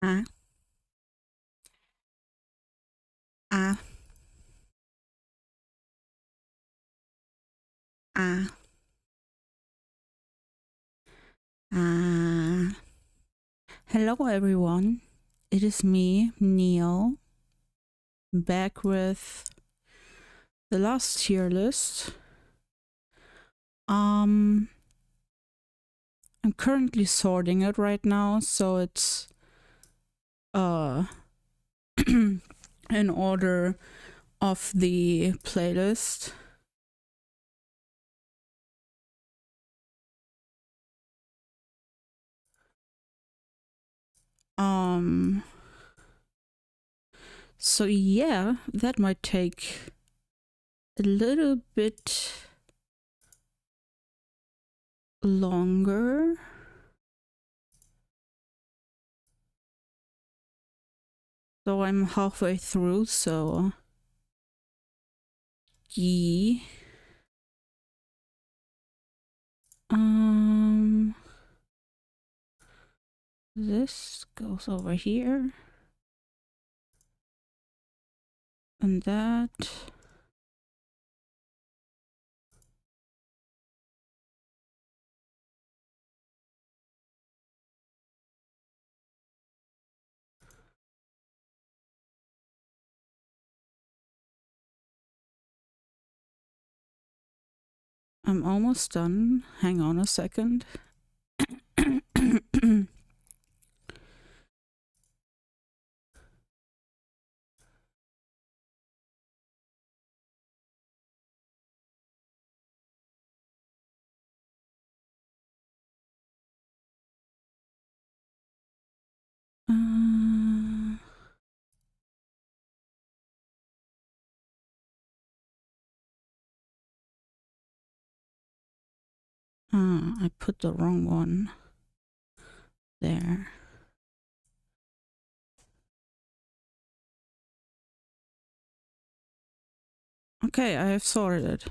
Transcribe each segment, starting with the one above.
Ah, ah, ah, ah. Hello, everyone. It is me, Neil, back with the last tier list. Um, I'm currently sorting it right now, so it's uh in order of the playlist. Um, so yeah, that might take a little bit longer. So I'm halfway through, so yeah. This goes over here. And that. I'm almost done. Hang on a second. I put the wrong one there. Okay, I have sorted it.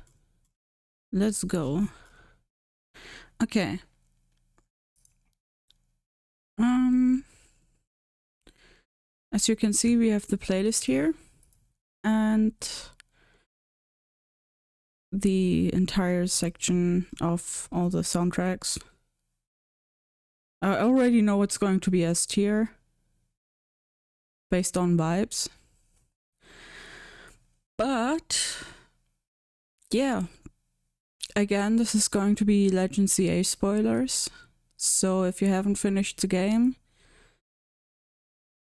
Let's go. Okay. As you can see, we have the playlist here and the entire section of all the soundtracks. I already know it's going to be S tier based on vibes. But yeah, again, this is going to be Legend CA spoilers. So if you haven't finished the game,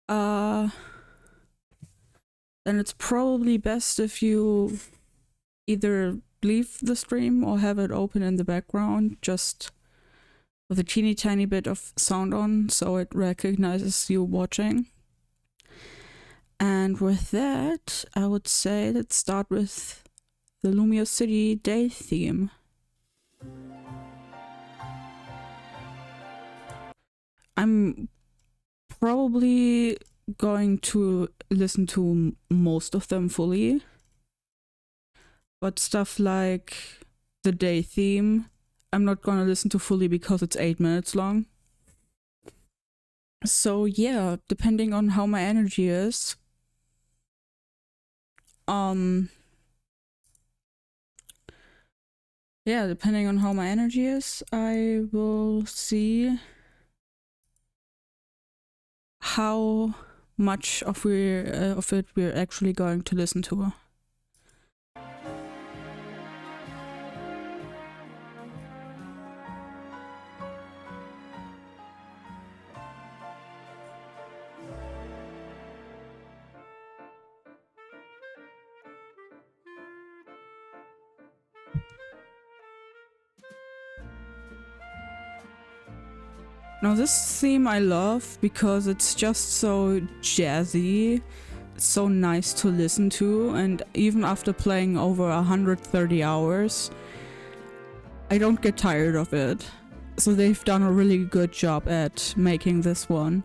then it's probably best if you either leave the stream or have it open in the background, just with a teeny tiny bit of sound on so it recognizes you watching. And with that, I would say let's start with the Lumio City day theme. I'm probably going to listen to most of them fully, but stuff like the day theme, I'm not going to listen to fully because it's 8 minutes long. So yeah, depending on how my energy is, depending on how my energy is, I will see how much of it we're actually going to listen to. Now this theme I love because it's just so jazzy, so nice to listen to, and even after playing over 130 hours, I don't get tired of it. So they've done a really good job at making this one.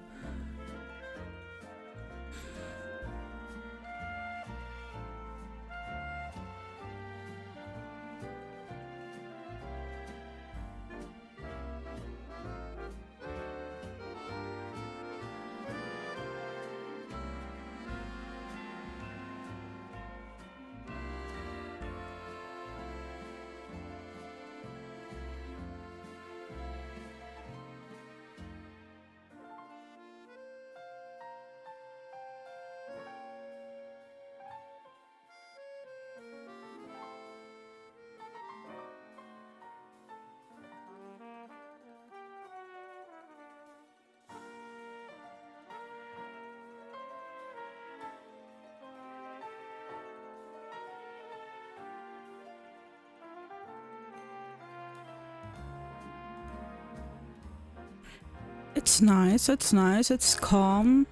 It's nice, it's nice, it's calm.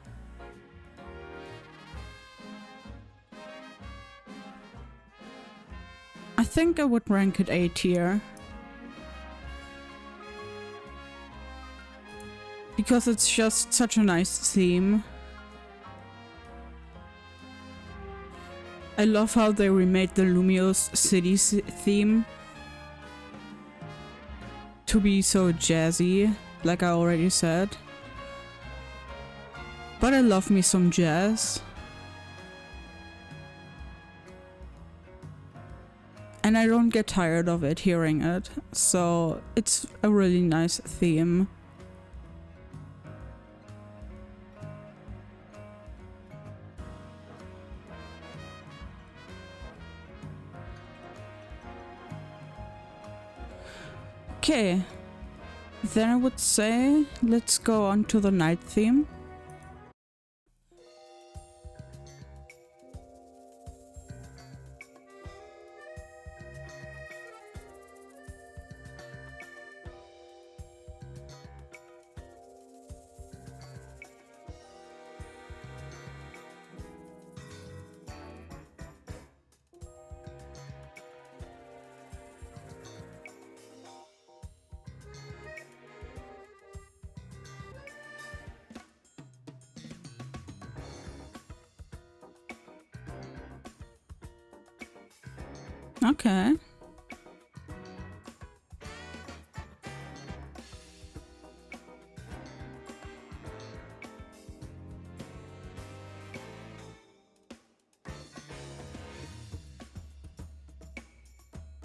I think I would rank it A tier. Because it's just such a nice theme. I love how they remade the Lumiose City theme to be so jazzy, like I already said. But I love me some jazz. And I don't get tired of it hearing it, so it's a really nice theme. Okay, then I would say let's go on to the night theme. Okay.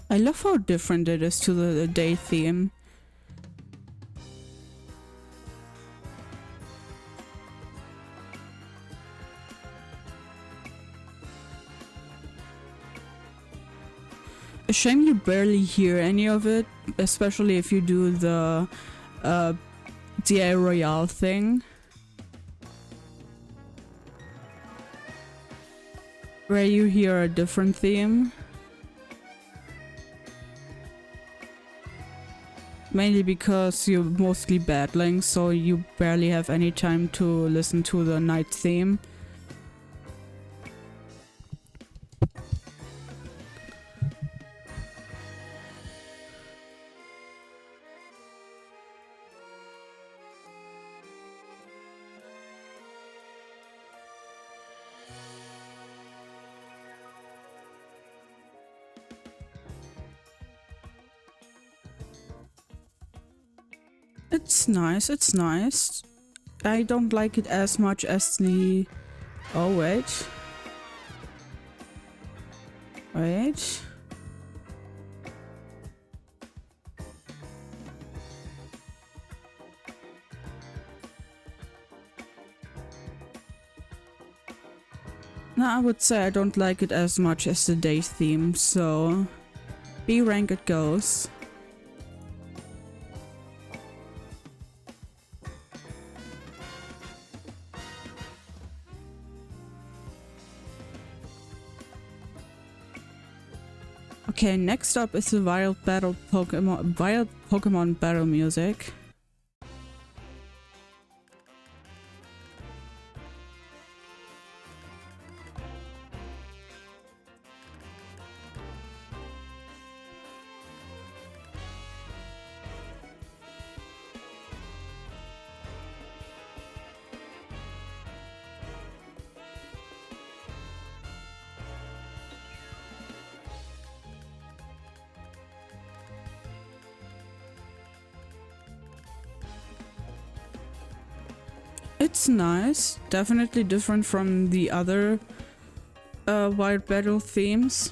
I love how different it is to the day theme. A shame you barely hear any of it, especially if you do the DI Royale thing. Where you hear a different theme. Mainly because you're mostly battling, so you barely have any time to listen to the night theme. It's nice, it's nice. I don't like it as much as the... Oh, wait. Wait. No, I would say I don't like it as much as the day theme, so... B rank it goes. Okay, next up is the Wild Pokemon battle music. It's nice, definitely different from the other Wild Battle themes.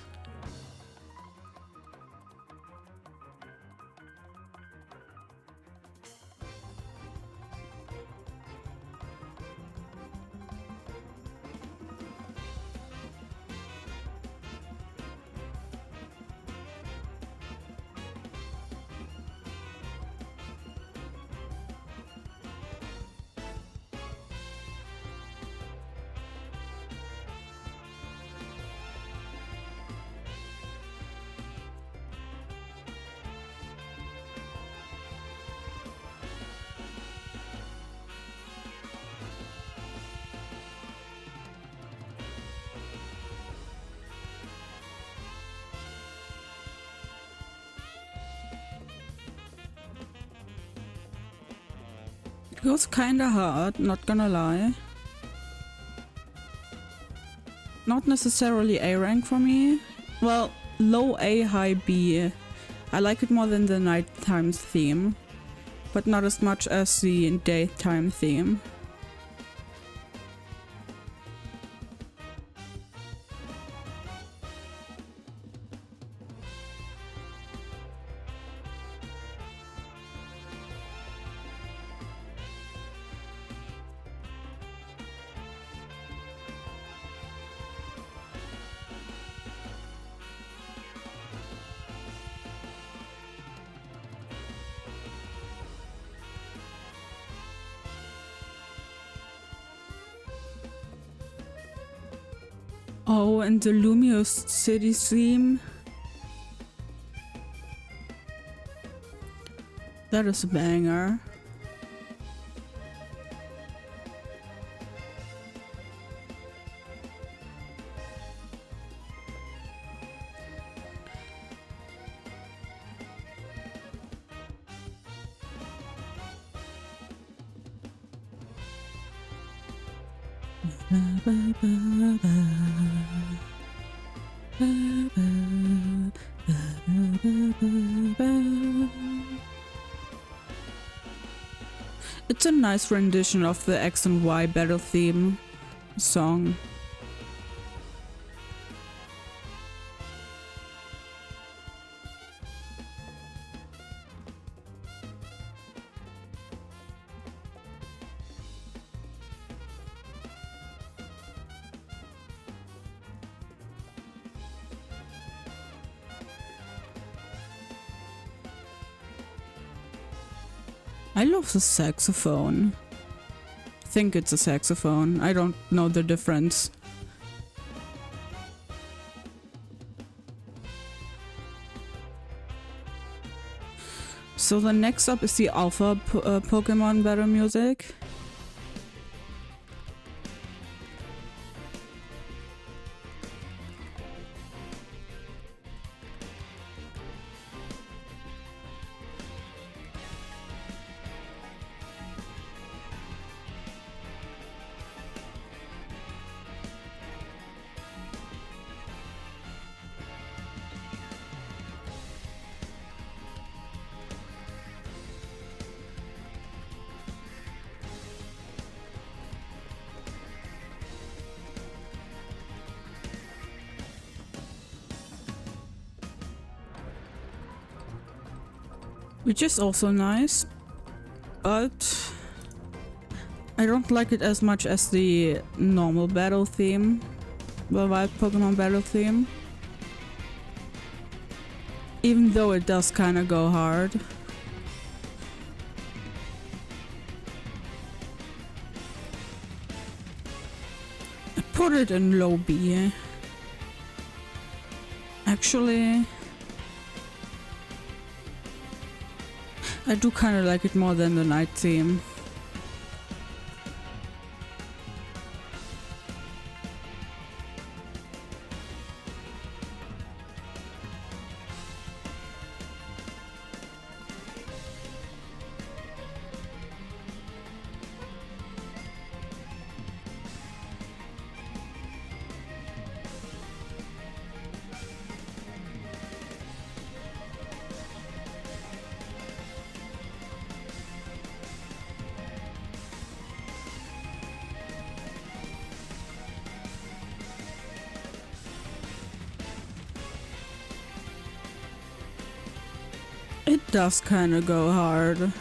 Goes kinda hard, not gonna lie. Not necessarily A rank for me. Well, low A, high B. I like it more than the nighttime theme, but not as much as the daytime theme. Oh, and the Lumiose City theme. That is a banger. It's a nice rendition of the X and Y battle theme song. I love the saxophone. I think it's a saxophone. I don't know the difference. So the next up is the Alpha Pokemon battle music. Which is also nice, but I don't like it as much as the normal battle theme, the Wild Pokemon battle theme. Even though it does kind of go hard. I put it in low B. Actually, I do kind of like it more than the night theme. It does kind of go hard.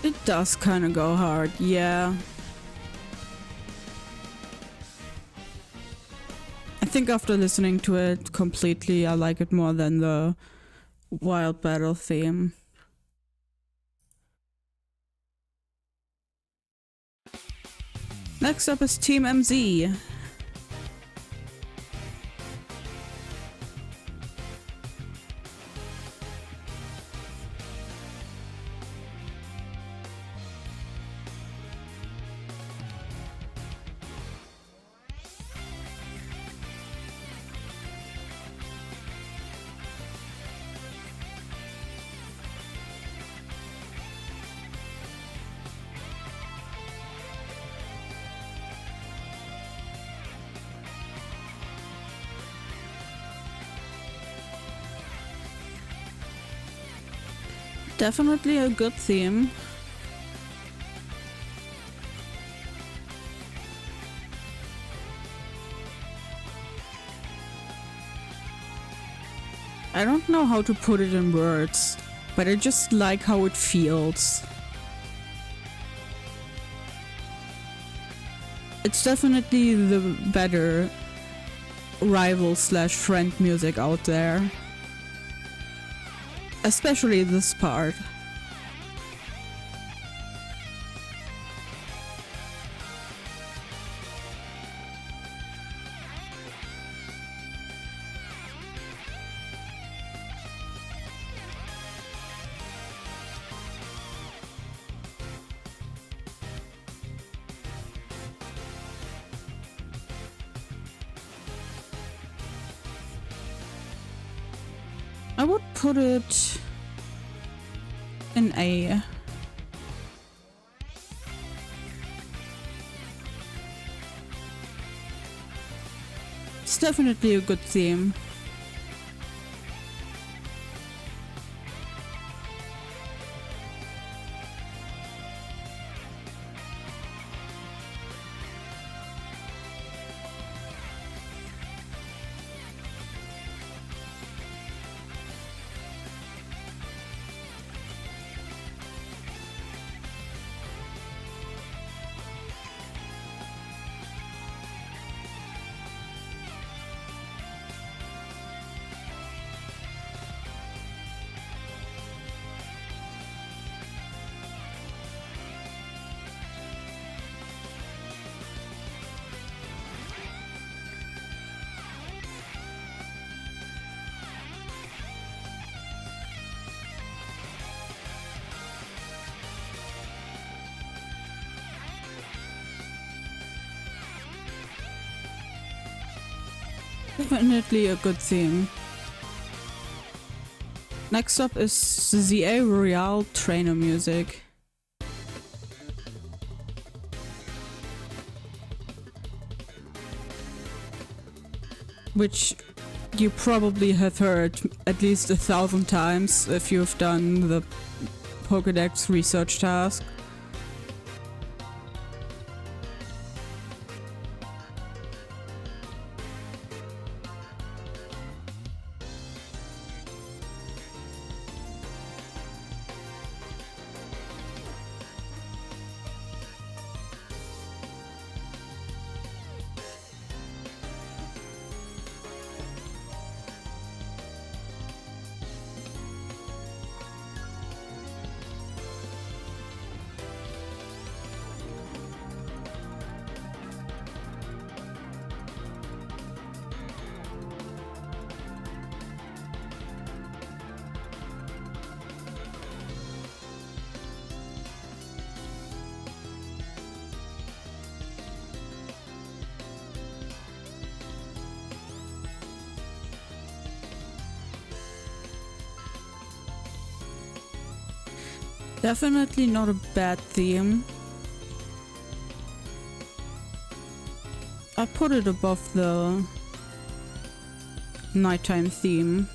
It does kind of go hard, yeah. I think after listening to it completely, I like it more than the Wild Battle theme. Next up is Team MZ. Definitely a good theme. I don't know how to put it in words, but I just like how it feels. It's definitely the better rival/friend music out there. Especially this part. I would put it in A. It's definitely a good theme. Definitely a good theme. Next up is the A Royale trainer music. Which you probably have heard at least 1,000 times if you've done the Pokédex research task. Definitely not a bad theme. I put it above the nighttime theme.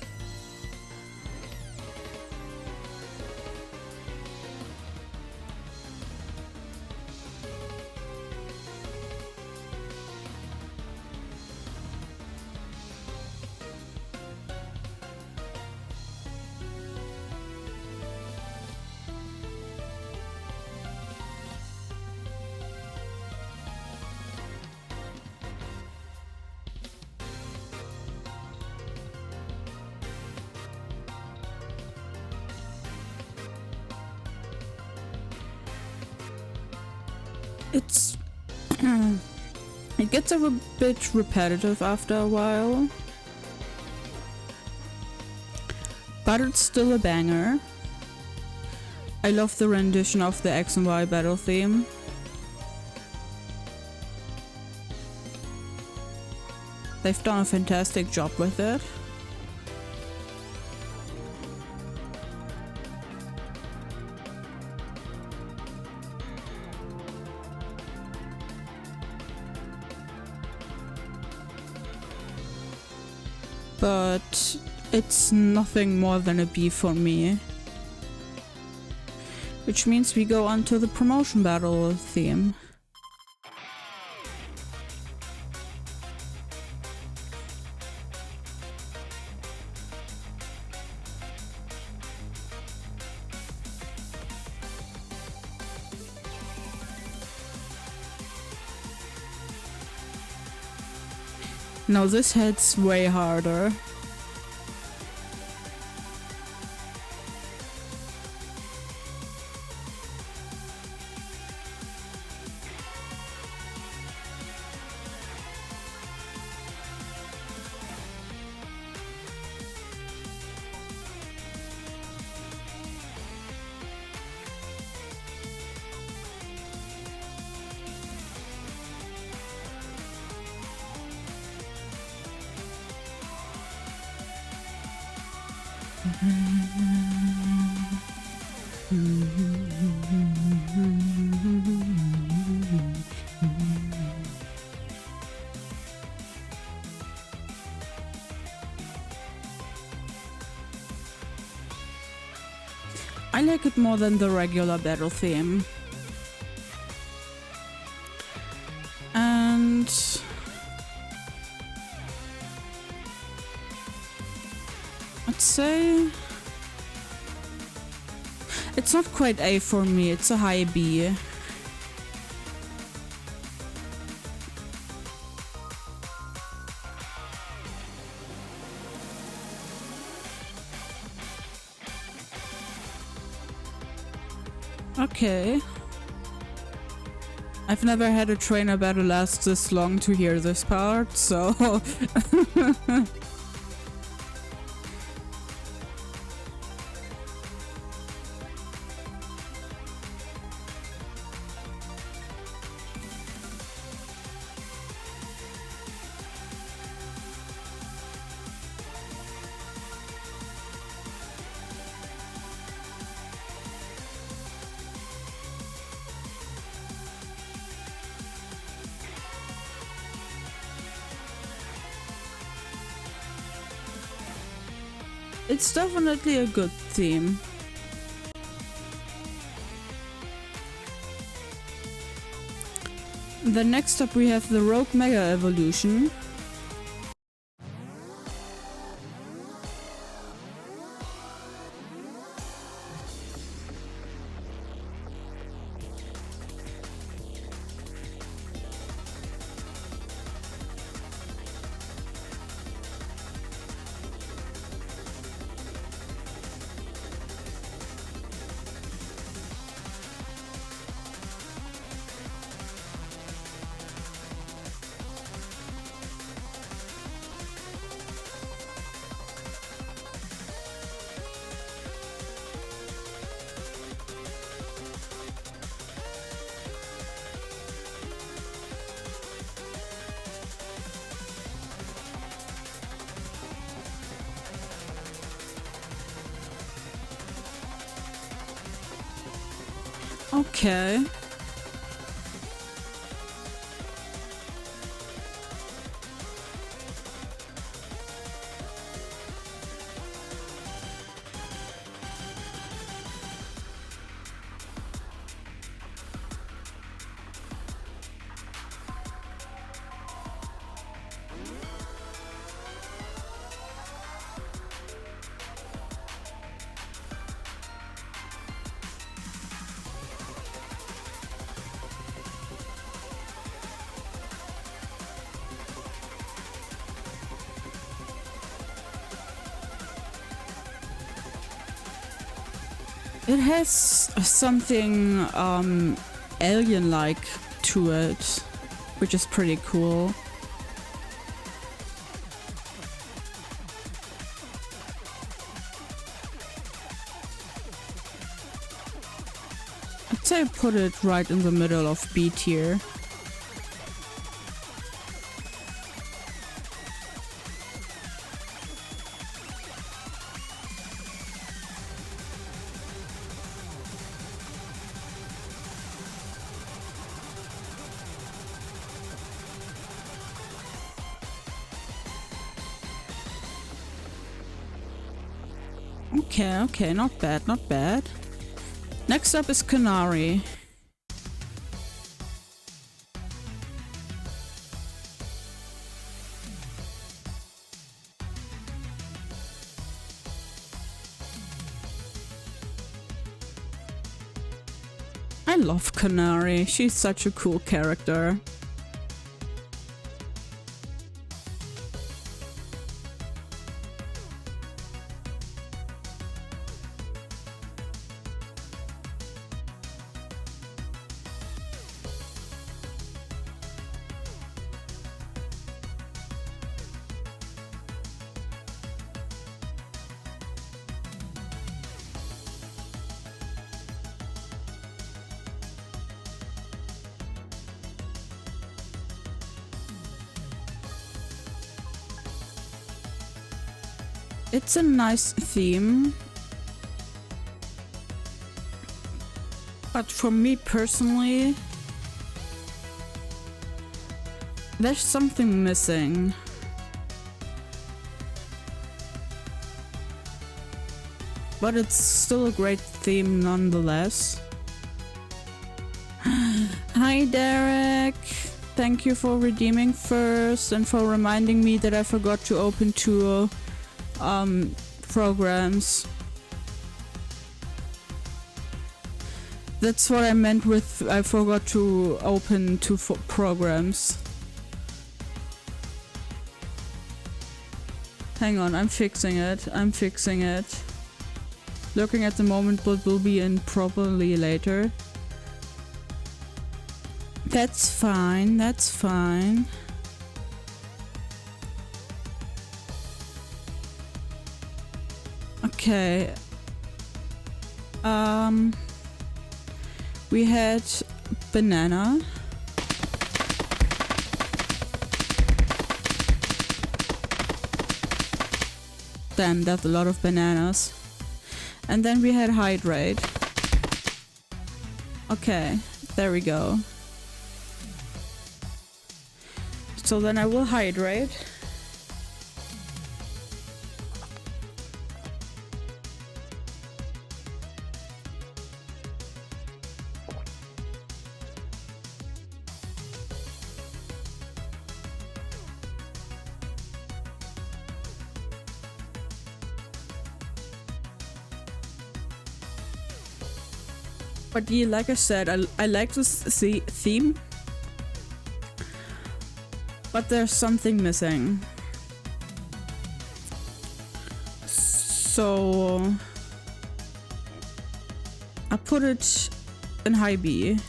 It's it gets a bit repetitive after a while, but it's still a banger. I love the rendition of the X and Y battle theme. They've done a fantastic job with it. But it's nothing more than a B for me. Which means we go on to the promotion battle theme. Now this hits way harder. I like it more than the regular battle theme. And I'd say it's not quite A for me, it's a high B. Okay. I've never had a trainer battle last this long to hear this part, so... It's definitely a good theme. Then next up we have the Rogue Mega Evolution. Okay. It has something alien-like to it, which is pretty cool. I'd say put it right in the middle of B tier. Okay, not bad, not bad. Next up is Canary. I love Canary, she's such a cool character. It's a nice theme, but for me personally, there's something missing. But it's still a great theme nonetheless. Hi Derek! Thank you for redeeming first and for reminding me that I forgot to open two programs. That's what I meant with I forgot to open two programs. Hang on, I'm fixing it. Looking at the moment, but will be in probably later. That's fine, that's fine. Okay. We had banana. Damn, that's a lot of bananas. And then we had hydrate. Okay, there we go. So then I will hydrate. But yeah, like I said, I like this theme, but there's something missing. So I put it in high B.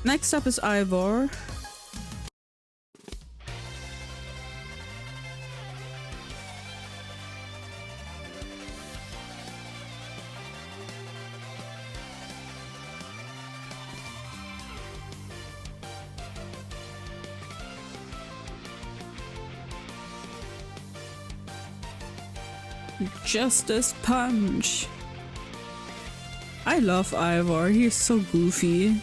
Next up is Ivor. Justice Punch. I love Ivor, he's so goofy.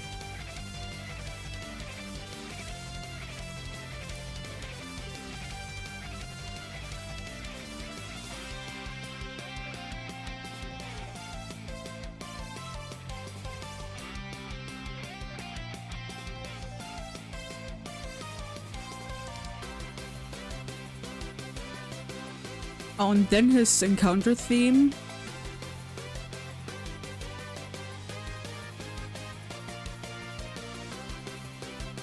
Oh, and then his encounter theme.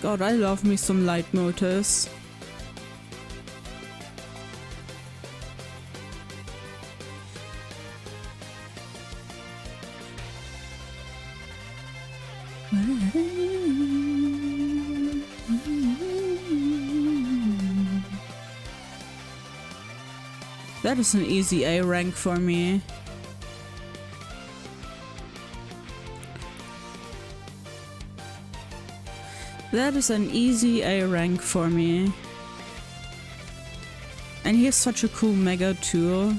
God, I love me some Light Motors. That is an easy A rank for me. That is an easy A rank for me. And he has such a cool mega too.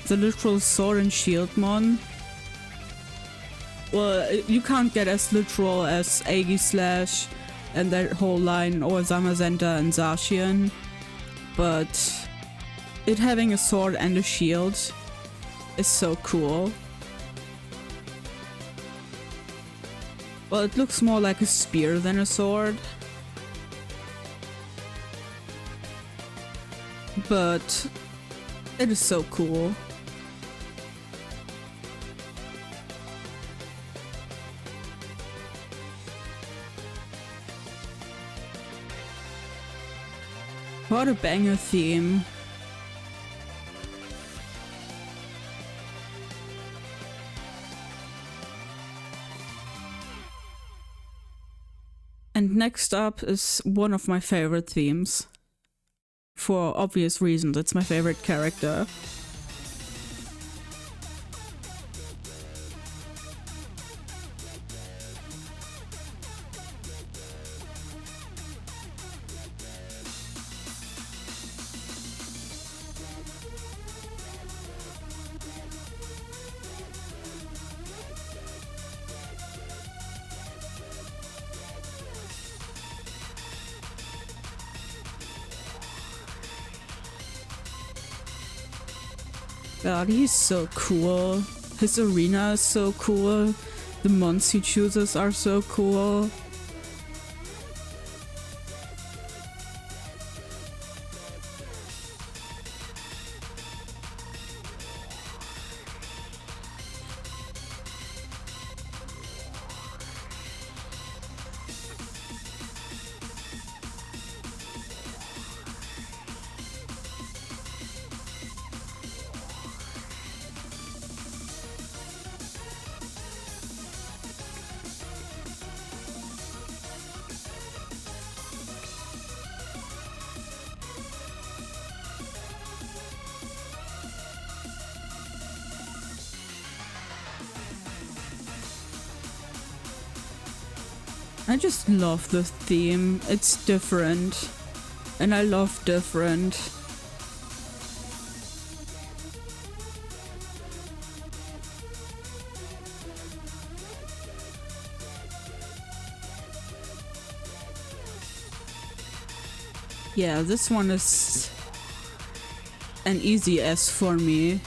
The literal sword and shield mon. Well, you can't get as literal as Aegislash and that whole line, or Zamazenta and Zacian. But it having a sword and a shield is so cool. Well, it looks more like a spear than a sword. But it is so cool. What a banger theme. And next up is one of my favorite themes. For obvious reasons, it's my favorite character. God, he's so cool. His arena is so cool. The mons he chooses are so cool. I just love the theme. It's different. And I love different. Yeah, this one is an easy S for me.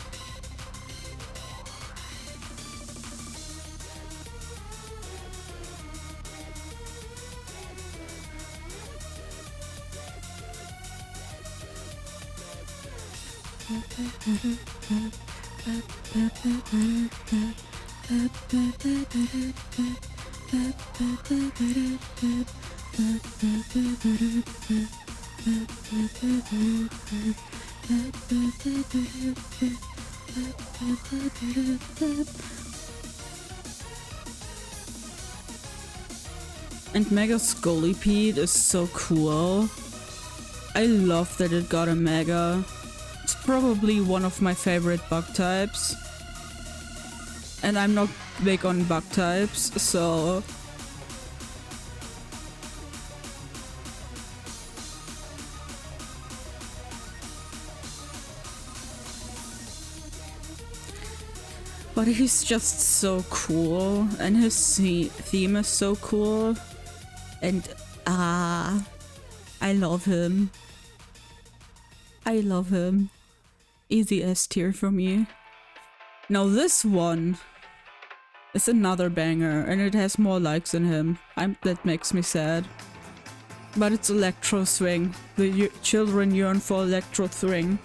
And Mega Scolipede is so cool. I love that it got a Mega. It's probably one of my favorite bug types. And I'm not big on bug types, so... But he's just so cool, and his theme is so cool. And I love him. I love him. Easy S tier for me. Now this one is another banger, and it has more likes than him. That makes me sad. But it's Electro Swing. The children yearn for Electro Swing.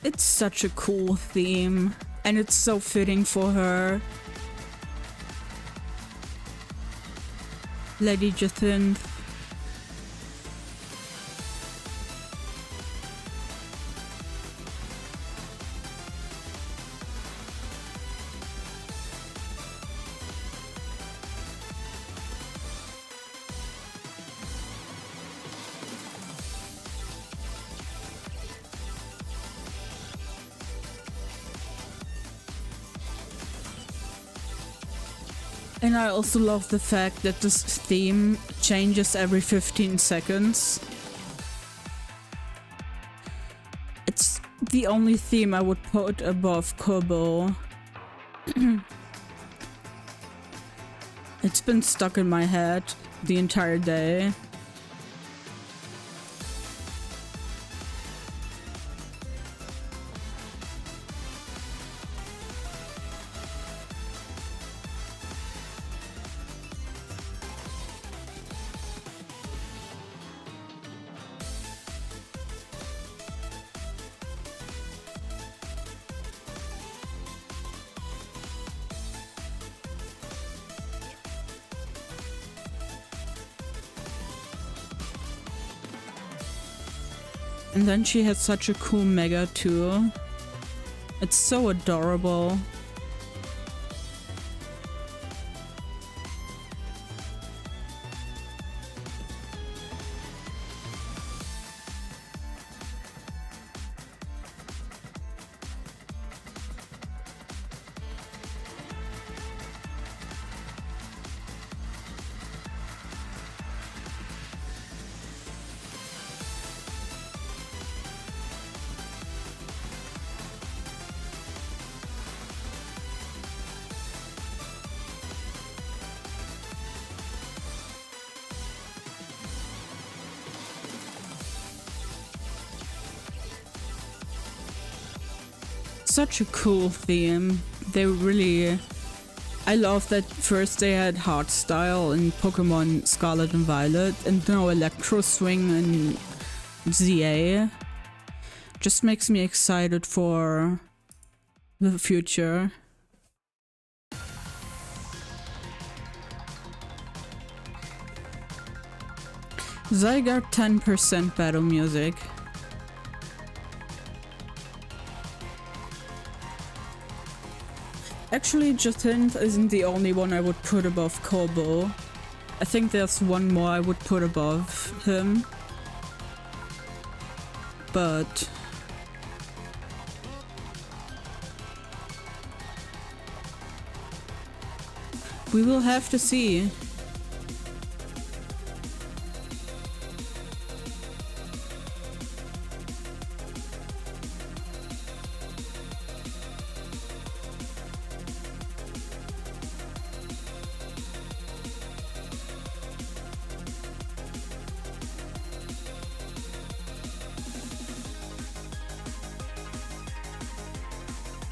It's such a cool theme, and it's so fitting for her. Lady Jacinthe. And I also love the fact that this theme changes every 15 seconds. It's the only theme I would put above Kobo. It's been stuck in my head the entire day. And then she has such a cool mega too. It's so adorable. Such a cool theme. They really... I love that first they had hardstyle in Pokemon Scarlet and Violet and now Electro Swing in ZA. Just makes me excited for the future. Zygarde 10% battle music. Actually, Jacinthe isn't the only one I would put above Kobo. I think there's one more I would put above him. But... we will have to see.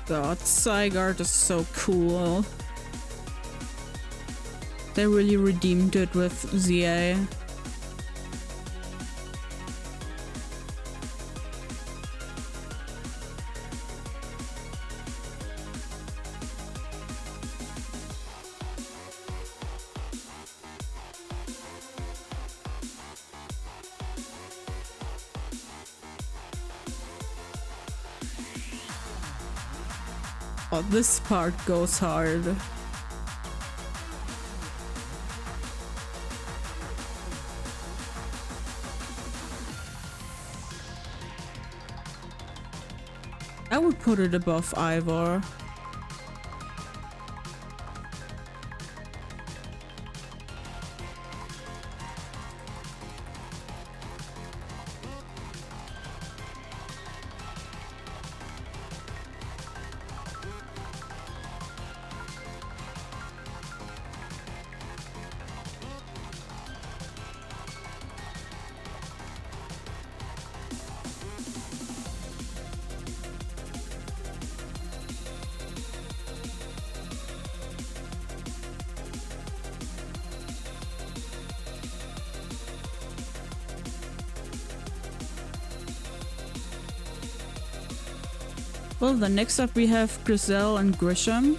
God, Zygarde is so cool. They really redeemed it with ZA. Oh, this part goes hard. I would put it above Ivor. Well, then next up we have Griselle and Grisham.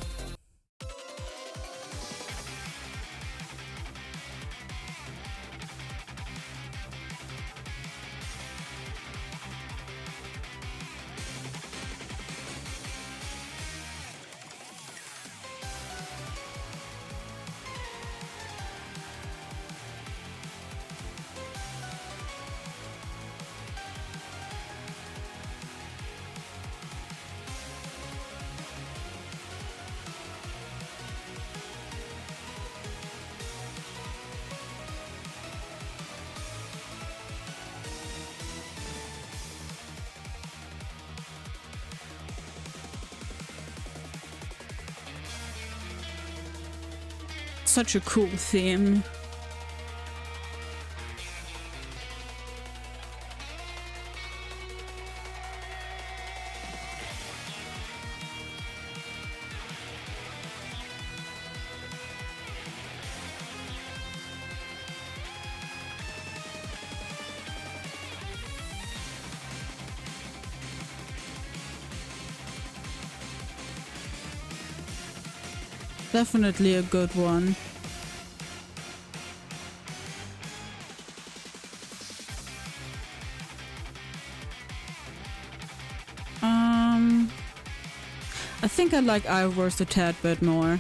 Such a cool theme. Definitely a good one. I think I like Ivor's a tad bit more.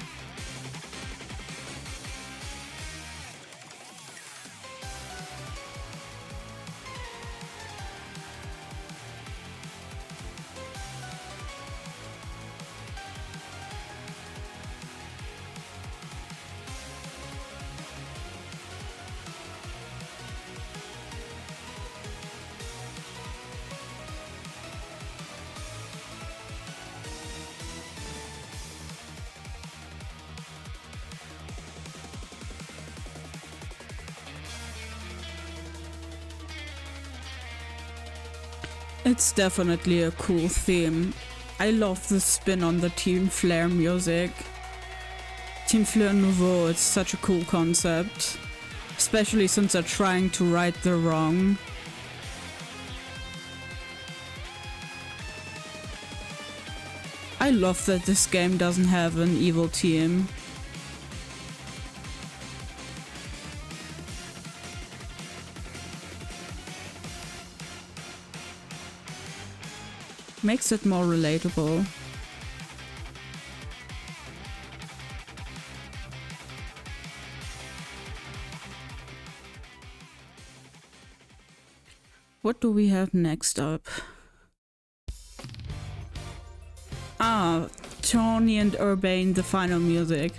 It's definitely a cool theme. I love the spin on the Team Flare music. Team Flare Nouveau, it's such a cool concept. Especially since they're trying to right the wrong. I love that this game doesn't have an evil team. Makes it more relatable. What do we have next up? Ah, Tony and Urbane, the final music.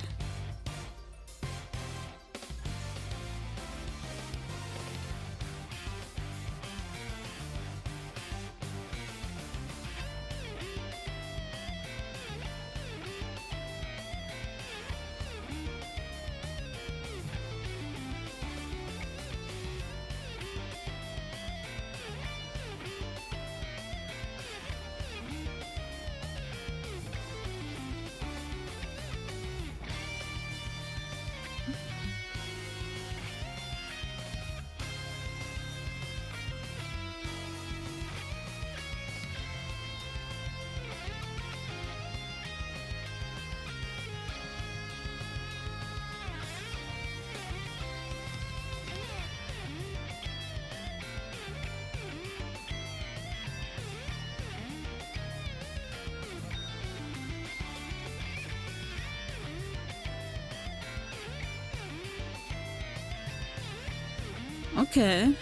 Okay.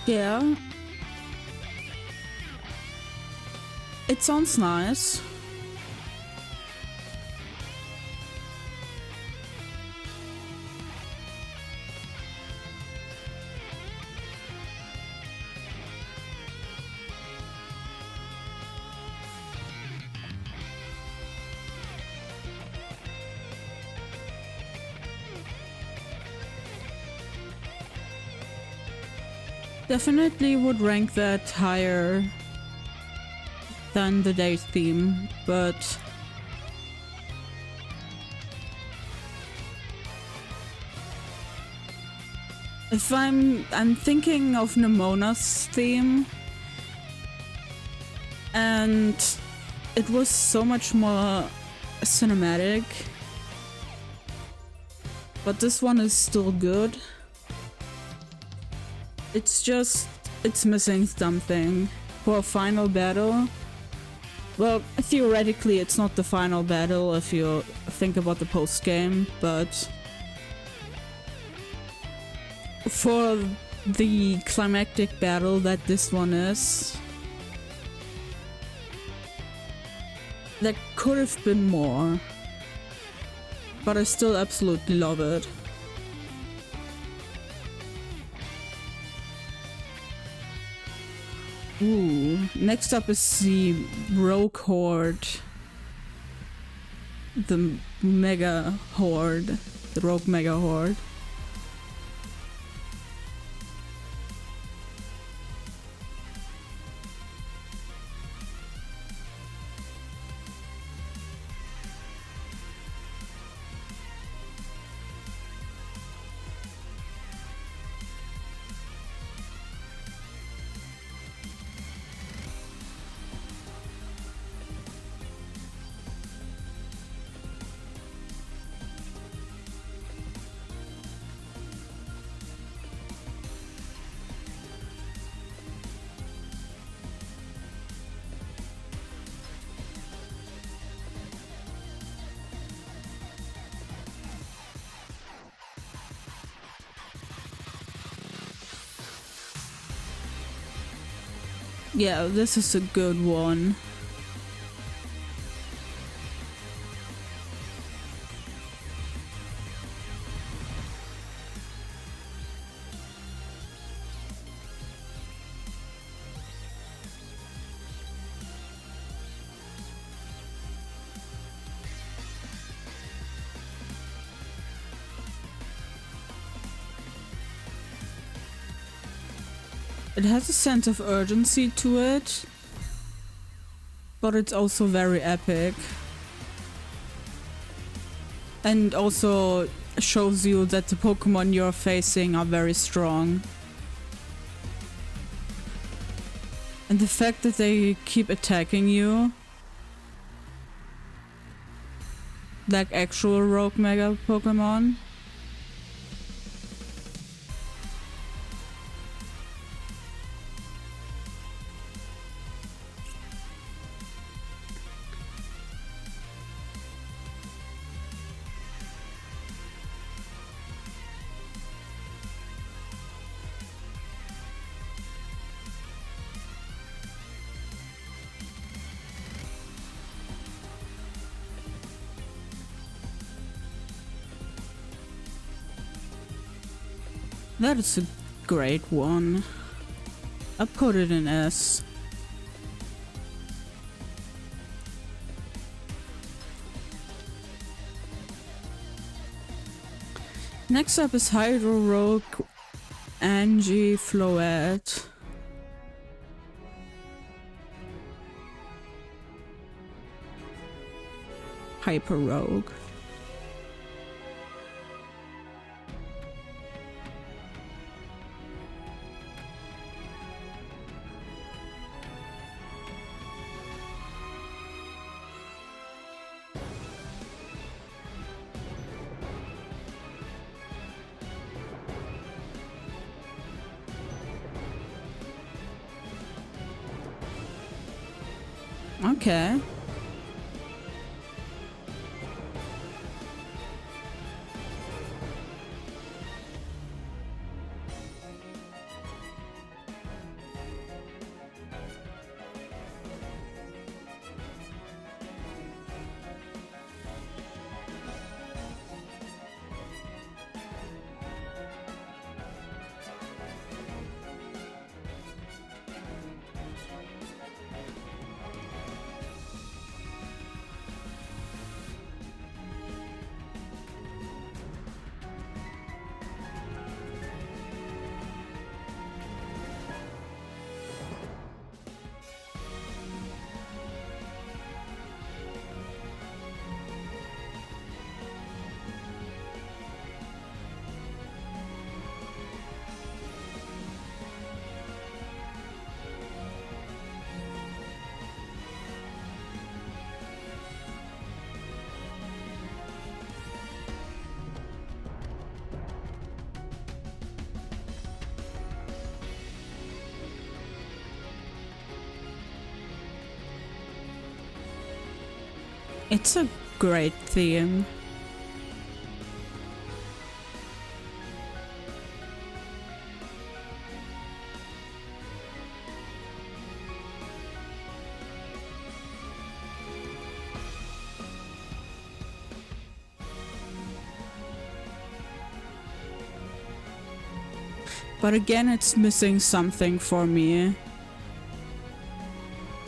Yeah. It sounds nice. Definitely would rank that higher than the Days theme, but if I'm thinking of Nemona's theme, and it was so much more cinematic. But this one is still good. It's just, it's missing something. For a final battle, well, theoretically it's not the final battle if you think about the post-game, but for the climactic battle that this one is, there could have been more. But I still absolutely love it. Ooh, next up is the Rogue Horde. The Mega Horde. The Rogue Mega Horde. Yeah, this is a good one. It has a sense of urgency to it, but it's also very epic. And also shows you that the Pokemon you're facing are very strong. And the fact that they keep attacking you, like actual Rogue Mega Pokemon. That is a great one. I put it in S. Next up is Hydro Rogue Angie Floette. Hyper Rogue. Okay. It's a great theme. But again, it's missing something for me.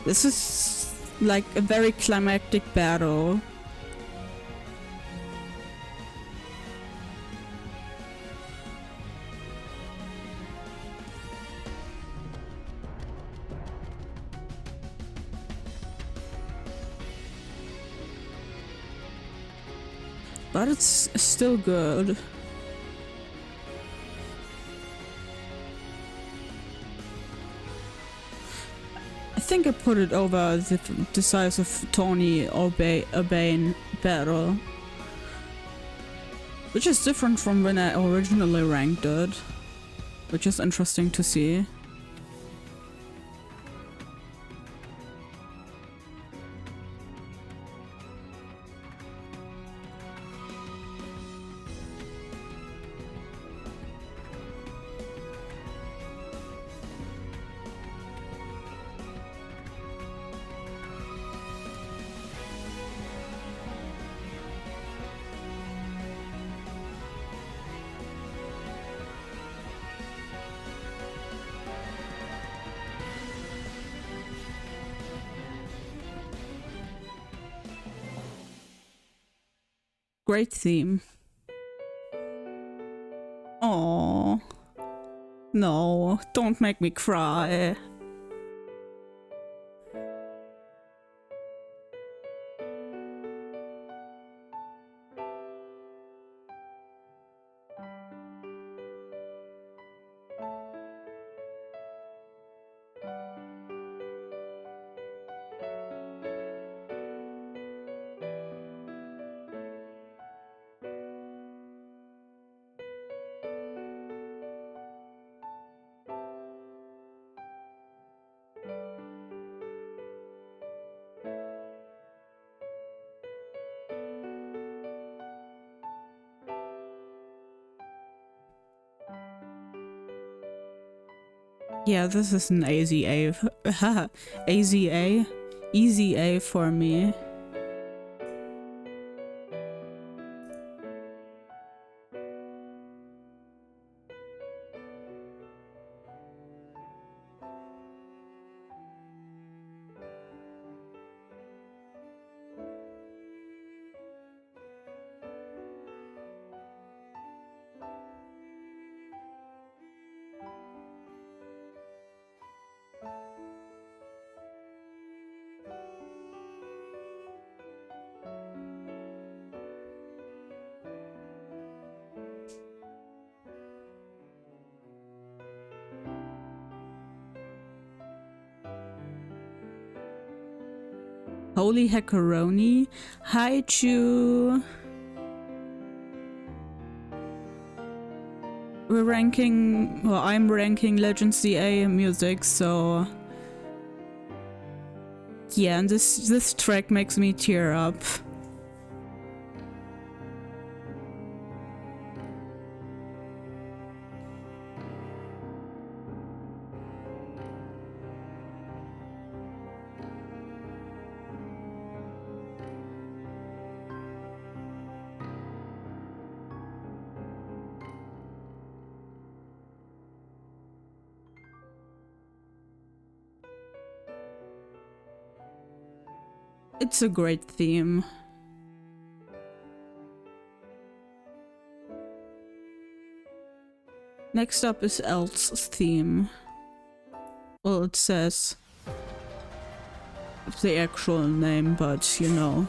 This is like a very climactic battle. But it's still good. I think I put it over the decisive Tony Urbane battle, which is different from when I originally ranked it, which is interesting to see. Great theme. Oh no, don't make me cry. Yeah, this is an easy A. Easy A? Easy A for me. Holy Hackaroni. Hi, Chu. We're ranking, well, I'm ranking Legend CA music, so yeah, and this track makes me tear up. It's a great theme. Next up is Elt's theme. Well, it says the actual name, but you know.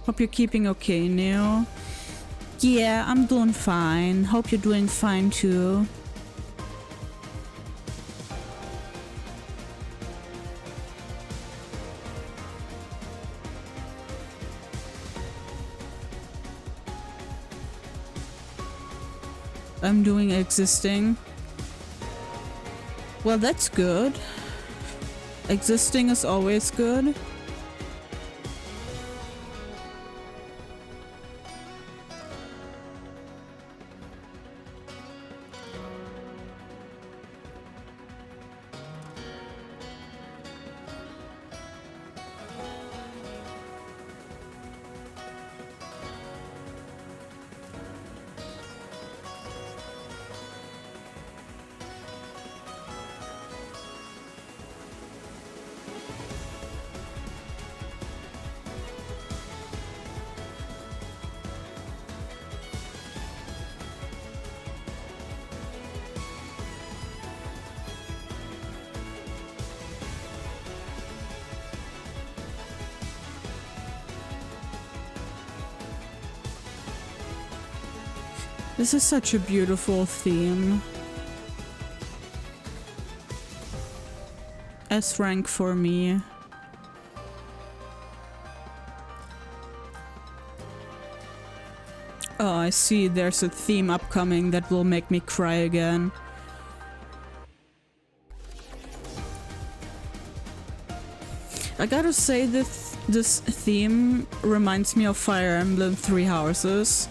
Hope you're keeping okay, Neo. Yeah, I'm doing fine. Hope you're doing fine too. I'm doing existing. Well, that's good. Existing is always good. This is such a beautiful theme. S rank for me. Oh, I see there's a theme upcoming that will make me cry again. I gotta say this theme reminds me of Fire Emblem Three Houses.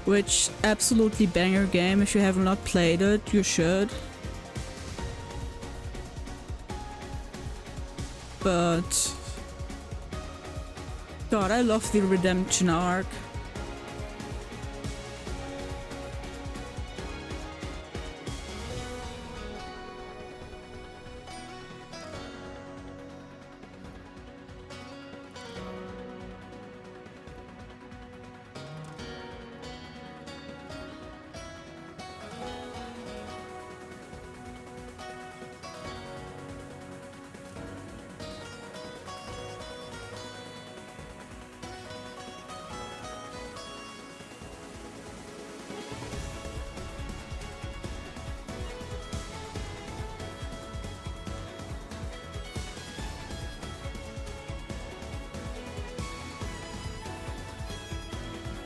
Which, absolutely banger game. If you have not played it, you should. But... God, I love the redemption arc.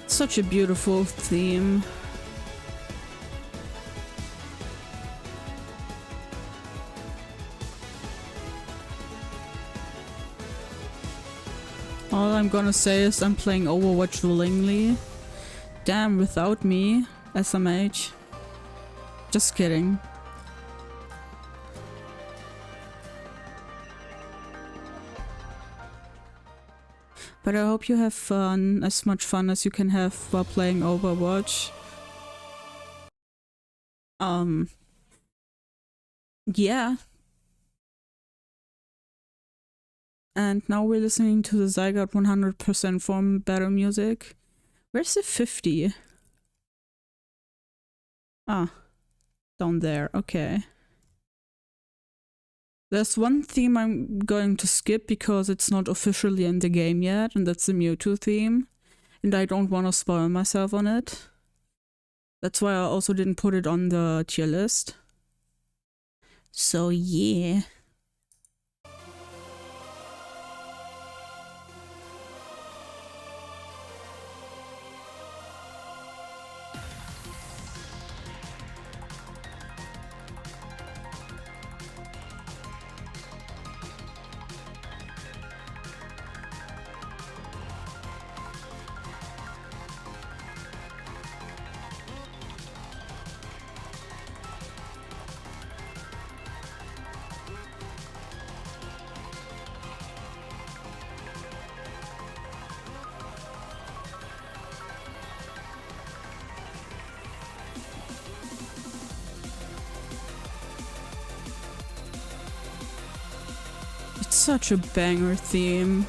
Such a beautiful theme. All I'm gonna say is I'm playing Overwatch willingly. Damn, without me, SMH. Just kidding. But I hope you have fun, as much fun as you can have while playing Overwatch. Yeah. And now we're listening to the Zygarde 100% from Battle Music. Where's the 50? Ah, down there, okay. There's one theme I'm going to skip because it's not officially in the game yet, and that's the Mewtwo theme. And I don't want to spoil myself on it. That's why I also didn't put it on the tier list. So yeah. It's such a banger theme.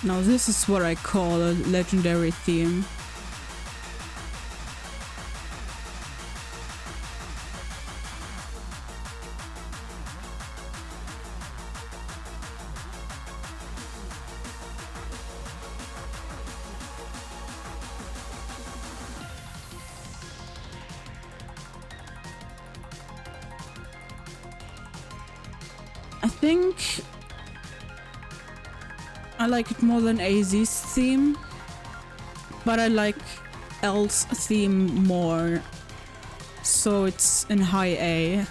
Now this is what I call a legendary theme. I think I like it more than AZ's theme, but I like L's theme more, so it's in high A.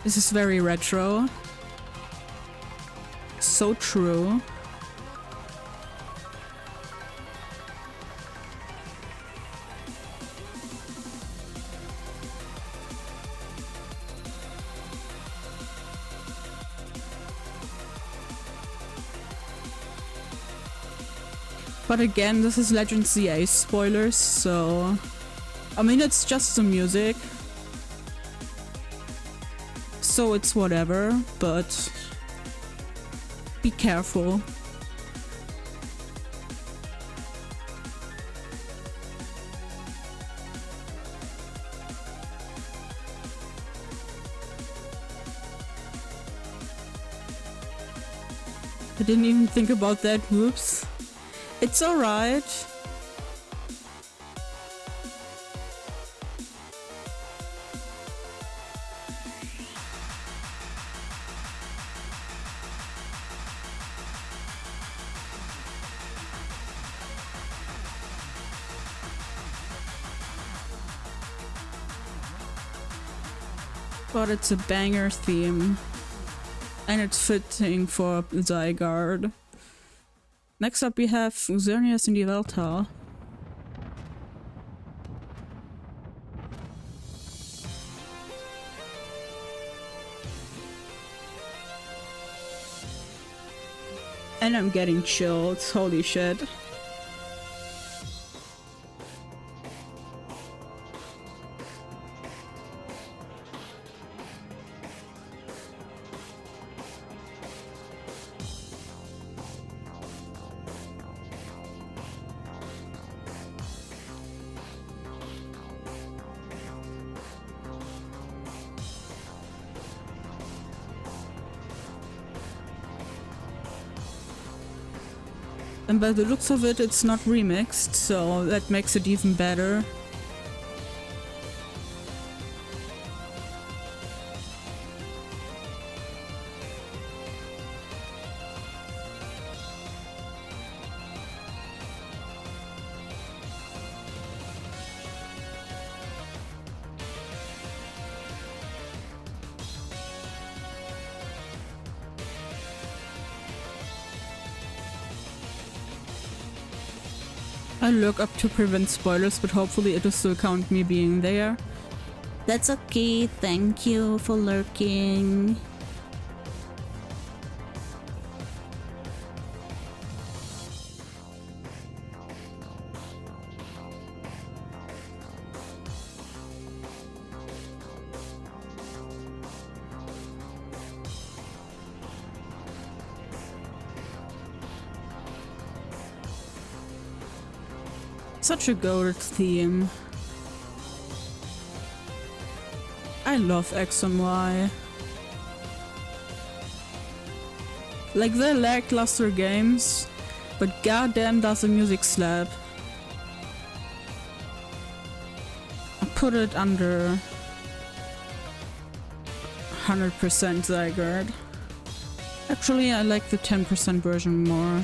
This is very retro. So true. But again, this is Legend ZA spoilers, so... I mean, it's just the music. So it's whatever, but... be careful. I didn't even think about that, whoops. It's alright. But it's a banger theme. And it's fitting for Zygarde. Next up we have Xerneas in die Weltall. And I'm getting chills, holy shit. And by the looks of it, it's not remixed, so that makes it even better. I look up to prevent spoilers, but hopefully it'll still count me being there. That's okay, thank you for lurking. Such a goated theme. I love X and Y. Like, they're lackluster games, but goddamn does the music slap. I put it under 100% Zygarde. Actually, I like the 10% version more.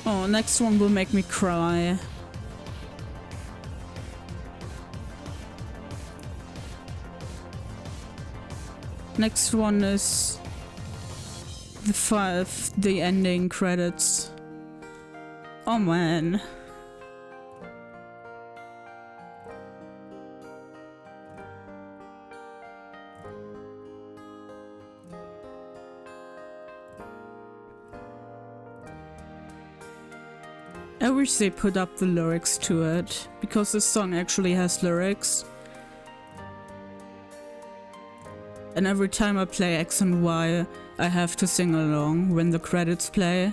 Oh, next one will make me cry. Next one is the ending credits. Oh man. I wish they put up the lyrics to it, because this song actually has lyrics. And every time I play X and Y, I have to sing along when the credits play.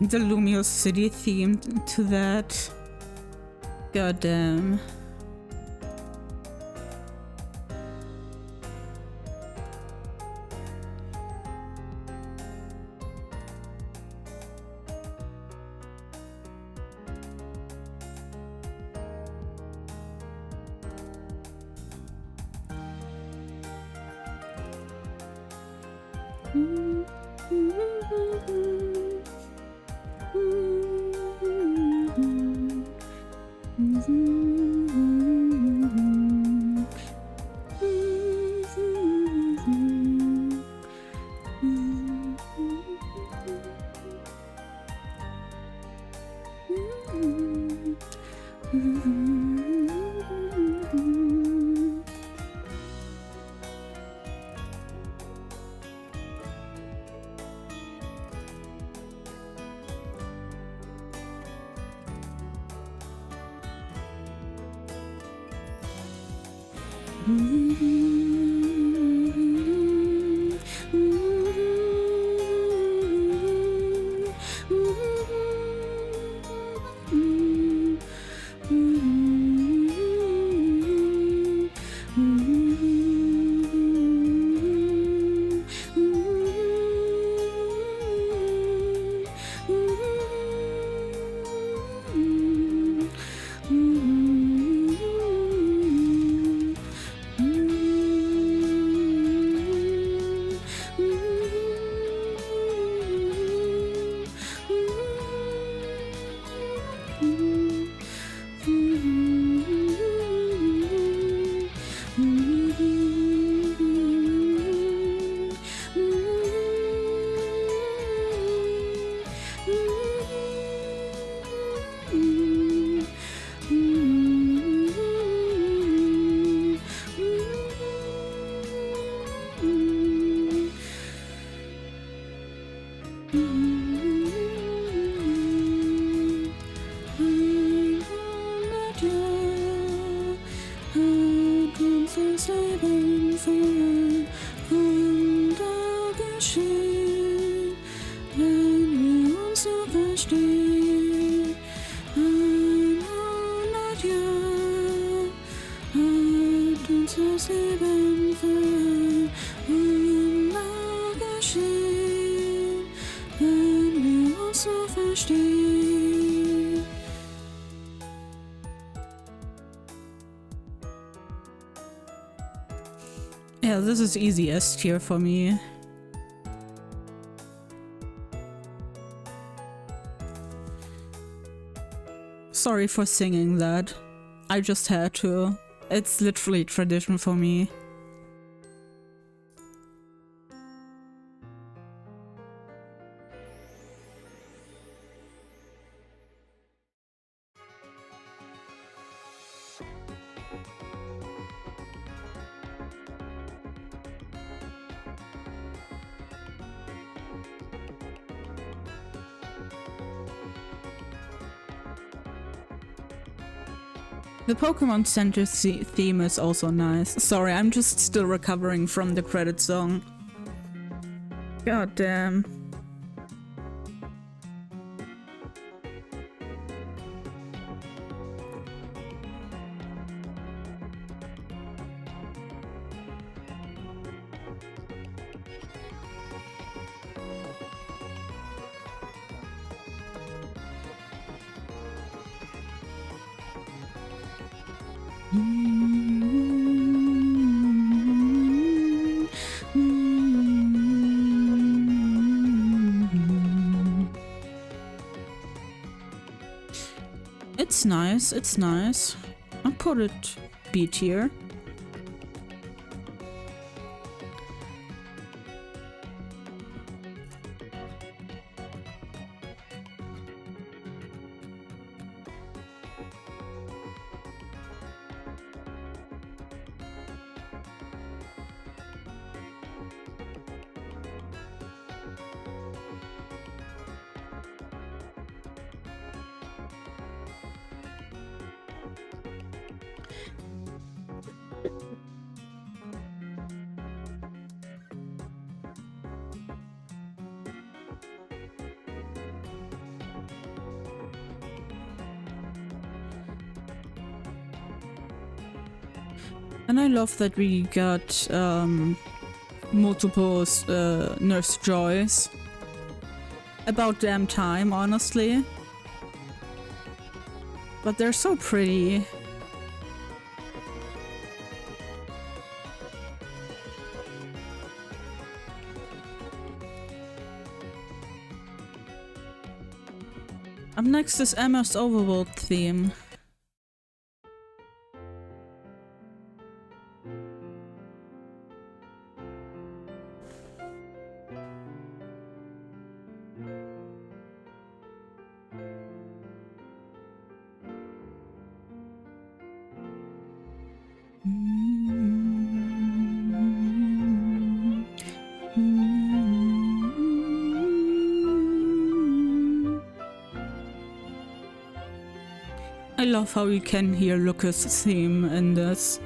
The Lumiose City theme to that. God damn. Yeah, this is easy S tier for me. Sorry for singing that. I just had to. It's literally tradition for me. The Pokemon Center theme is also nice. Sorry, I'm just still recovering from the credit song. God damn. It's nice, it's nice. I'll put it B tier. And I love that we got multiple Nurse Joys. About damn time, honestly. But they're so pretty. Up next is Emma's Overworld theme. I love how you can hear Lucas' theme in this.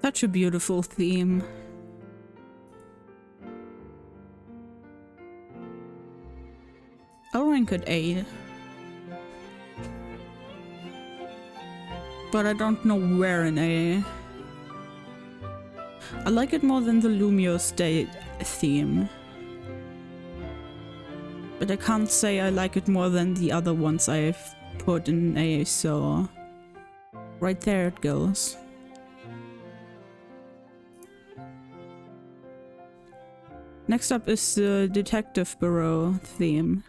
Such a beautiful theme. I'll rank it A. But I don't know where in A. I like it more than the Lumiose Day theme. But I can't say I like it more than the other ones I've put in A, so... right there it goes. Next up is the Detective Bureau theme.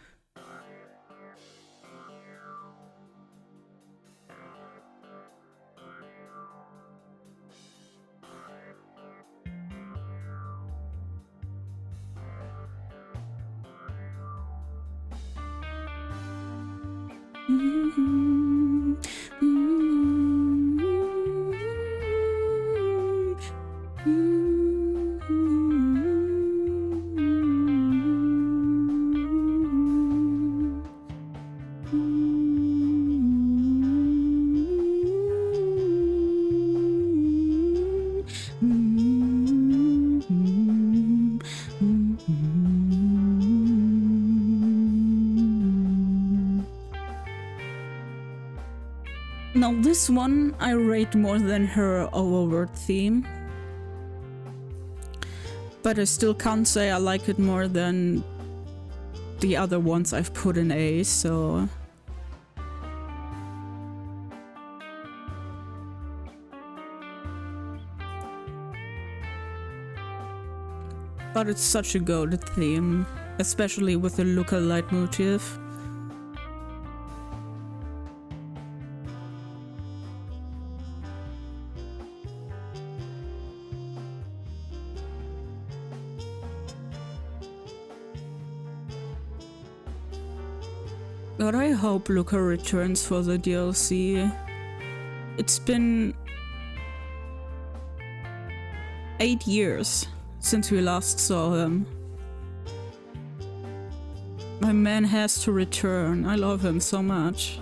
Now this one I rate more than her Overworld theme. But I still can't say I like it more than the other ones I've put in A, so... But it's such a goated theme, especially with the Luca leitmotif. God, I hope Luca returns for the DLC. It's been 8 years since we last saw him. My man has to return. I love him so much.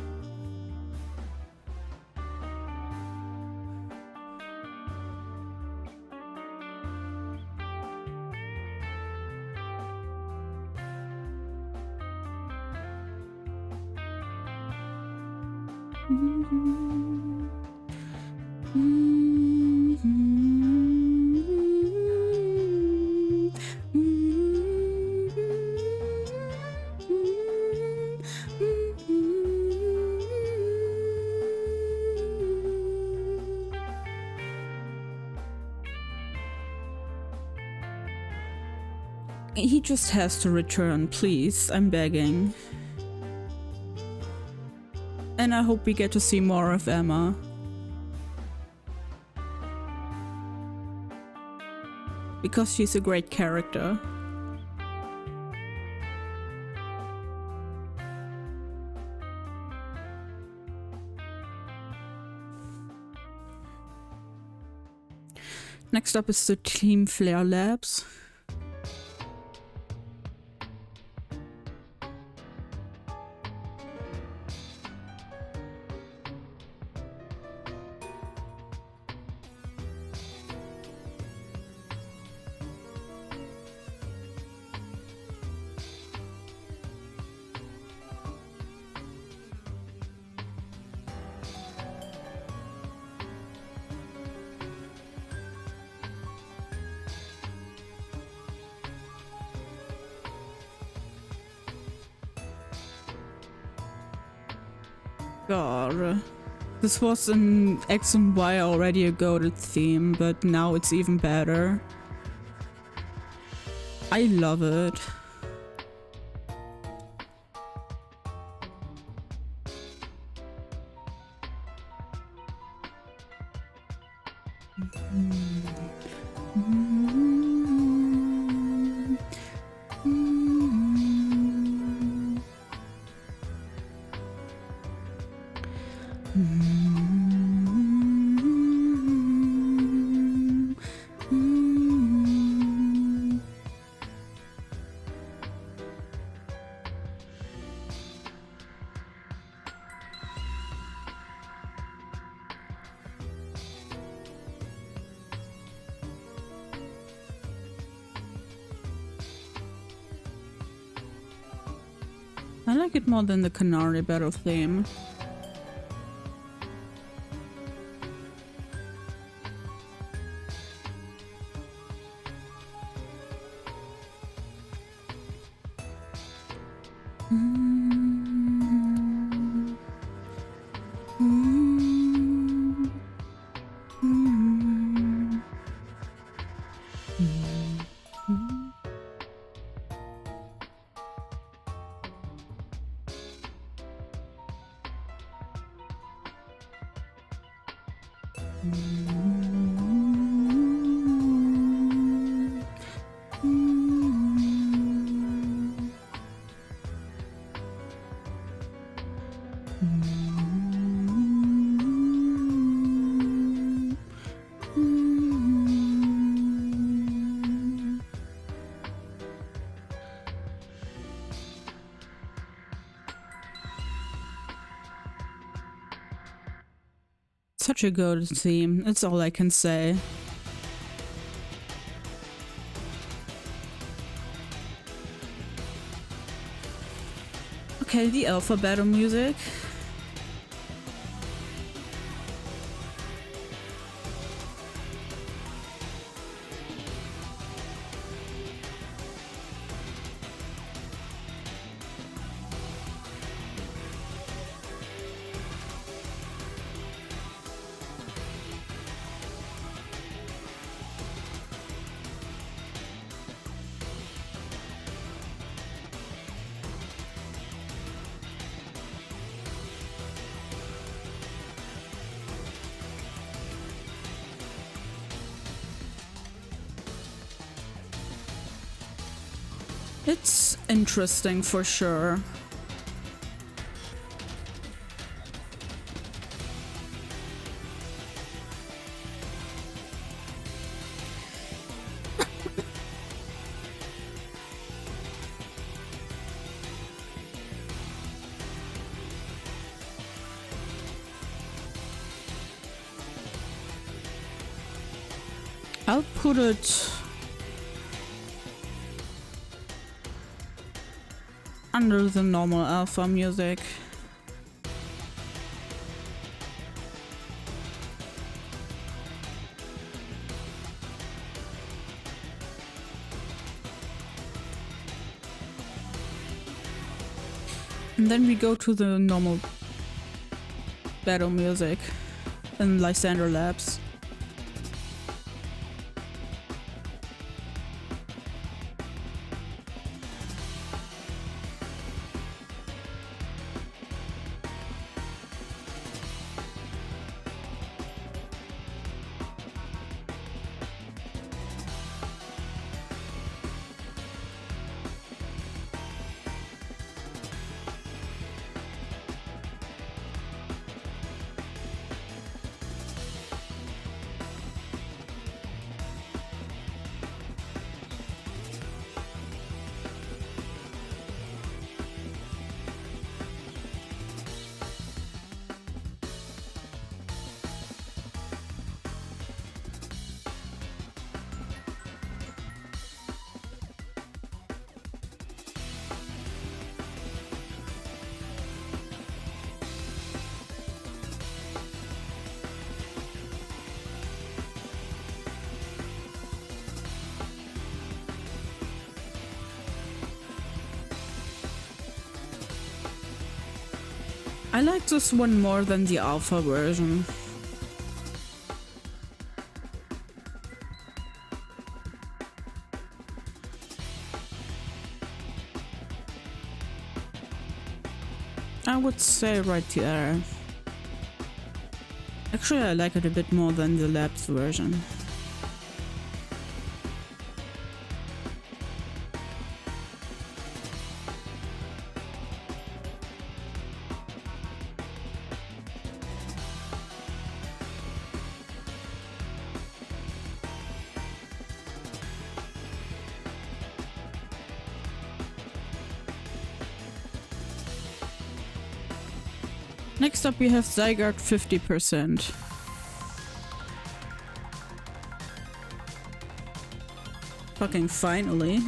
He just has to return, please. I'm begging. And I hope we get to see more of Emma. Because she's a great character. Next up is the Team Flare Labs. God. This was in X and Y already a goated theme, but now it's even better. I love it. I like it more than the Canary Battle theme. Such a good theme, that's all I can say. Okay, the Alpha Battle music. It's interesting for sure. I'll put it under the normal alpha music. And then we go to the normal battle music in Lysander Labs. I like this one more than the alpha version. I would say right there. Actually, I like it a bit more than the Labs version. Next up we have Zygarde 50%. Fucking finally.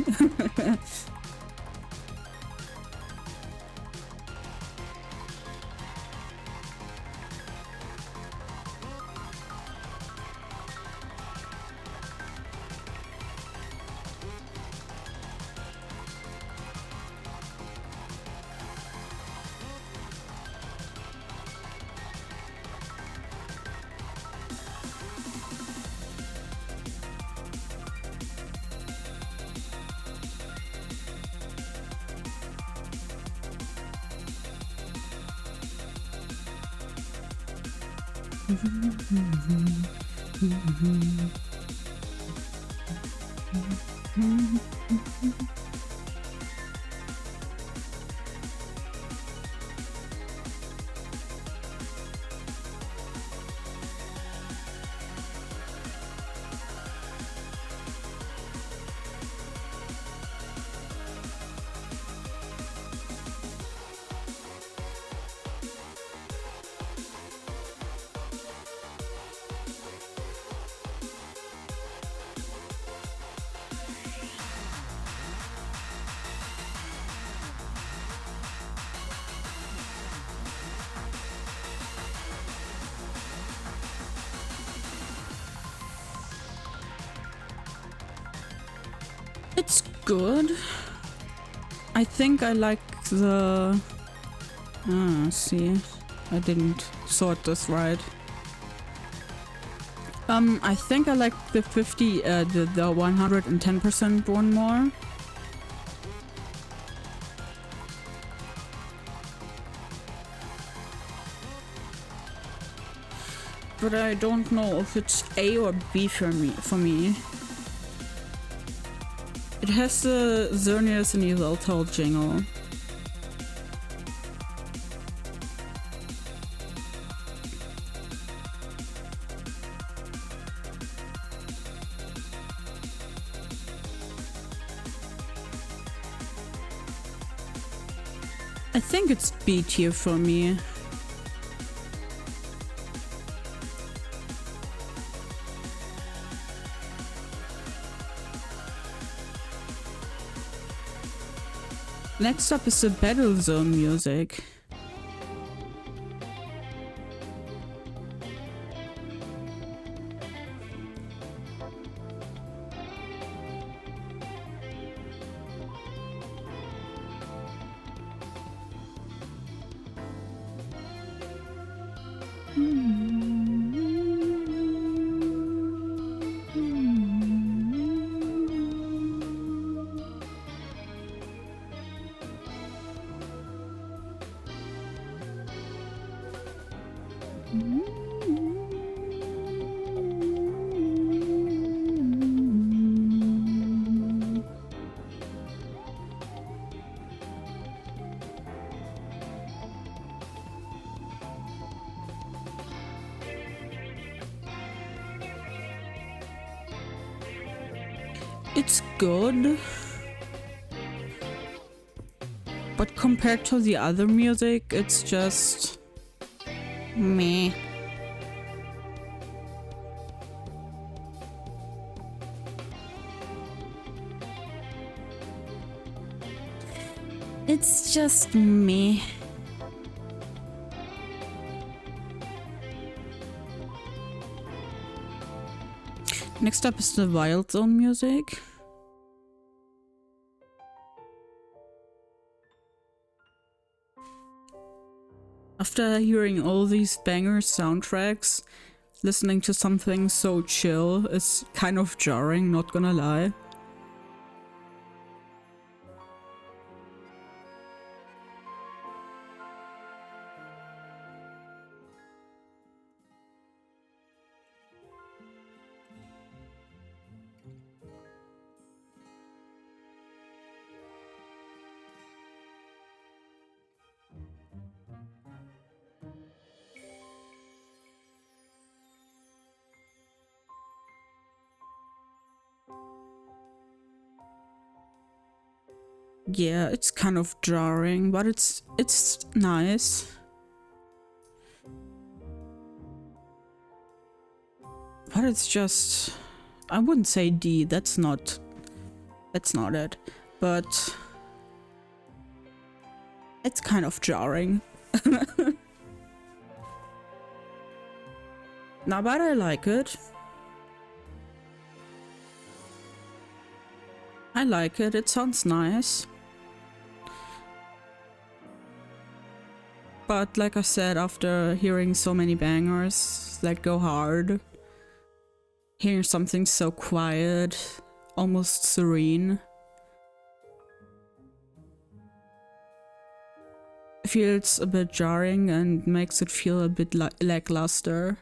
It's good. I think I like the... see, I didn't sort this right. I think I like the 110% one more. But I don't know if it's A or B for me. It has the Xerneas and Yveltal jingle. I think it's B tier for me. Next up is the Battle Zone music. It's good, but compared to the other music, it's just meh. It's just meh. Next up is the Wild Zone music. After hearing all these banger soundtracks, listening to something so chill is kind of jarring, not gonna lie. Yeah, it's kind of jarring, but it's nice. But it's just, I wouldn't say D, that's not it. But it's kind of jarring. Nah, but I like it. I like it, it sounds nice. But like I said, after hearing so many bangers that go hard, hearing something so quiet, almost serene, feels a bit jarring and makes it feel a bit lackluster.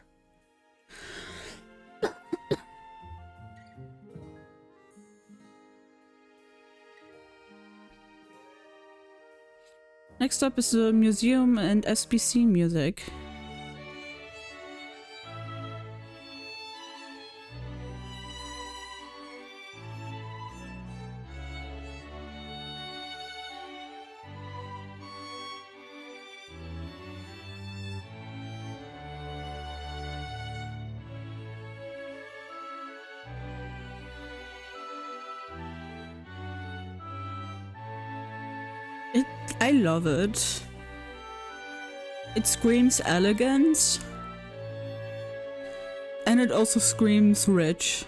Next up is the museum and SBC music. I love it. It screams elegance, and it also screams rich.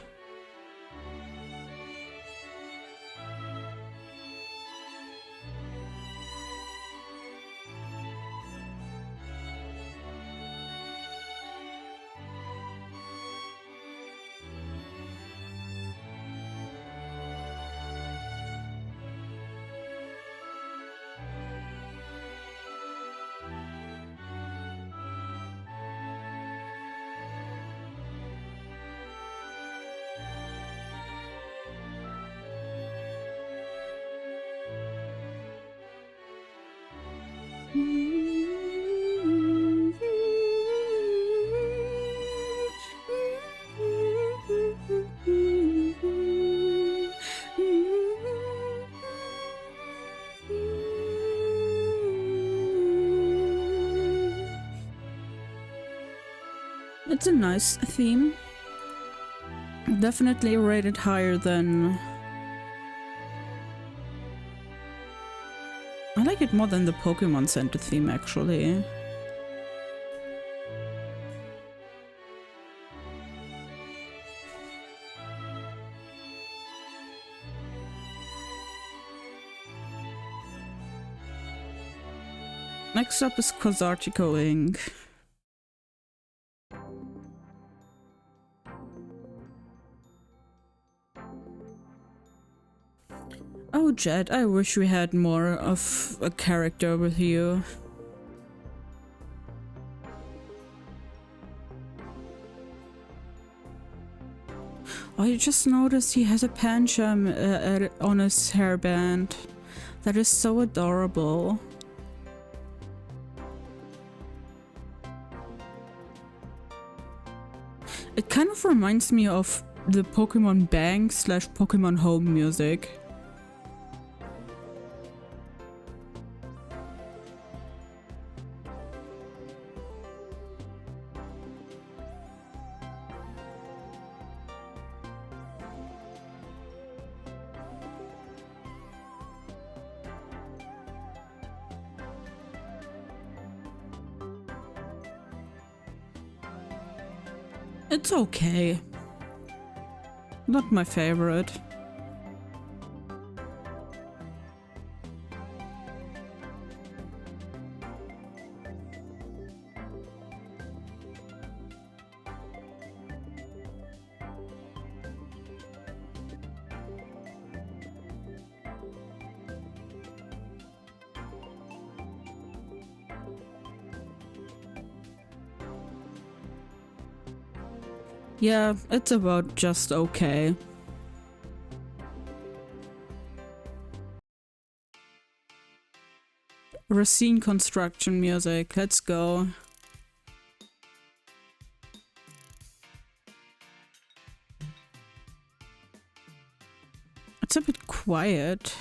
It's a nice theme. Definitely rated higher than... I like it more than the Pokemon Center theme, actually. Next up is Kozartico Inc. Oh, Jet, I wish we had more of a character with you. Oh, I just noticed he has a pancham on his hairband. That is so adorable. It kind of reminds me of the Pokemon Bang / Pokemon Home music. It's okay. Not my favorite. Yeah, it's about just okay. Racine construction music, let's go. It's a bit quiet.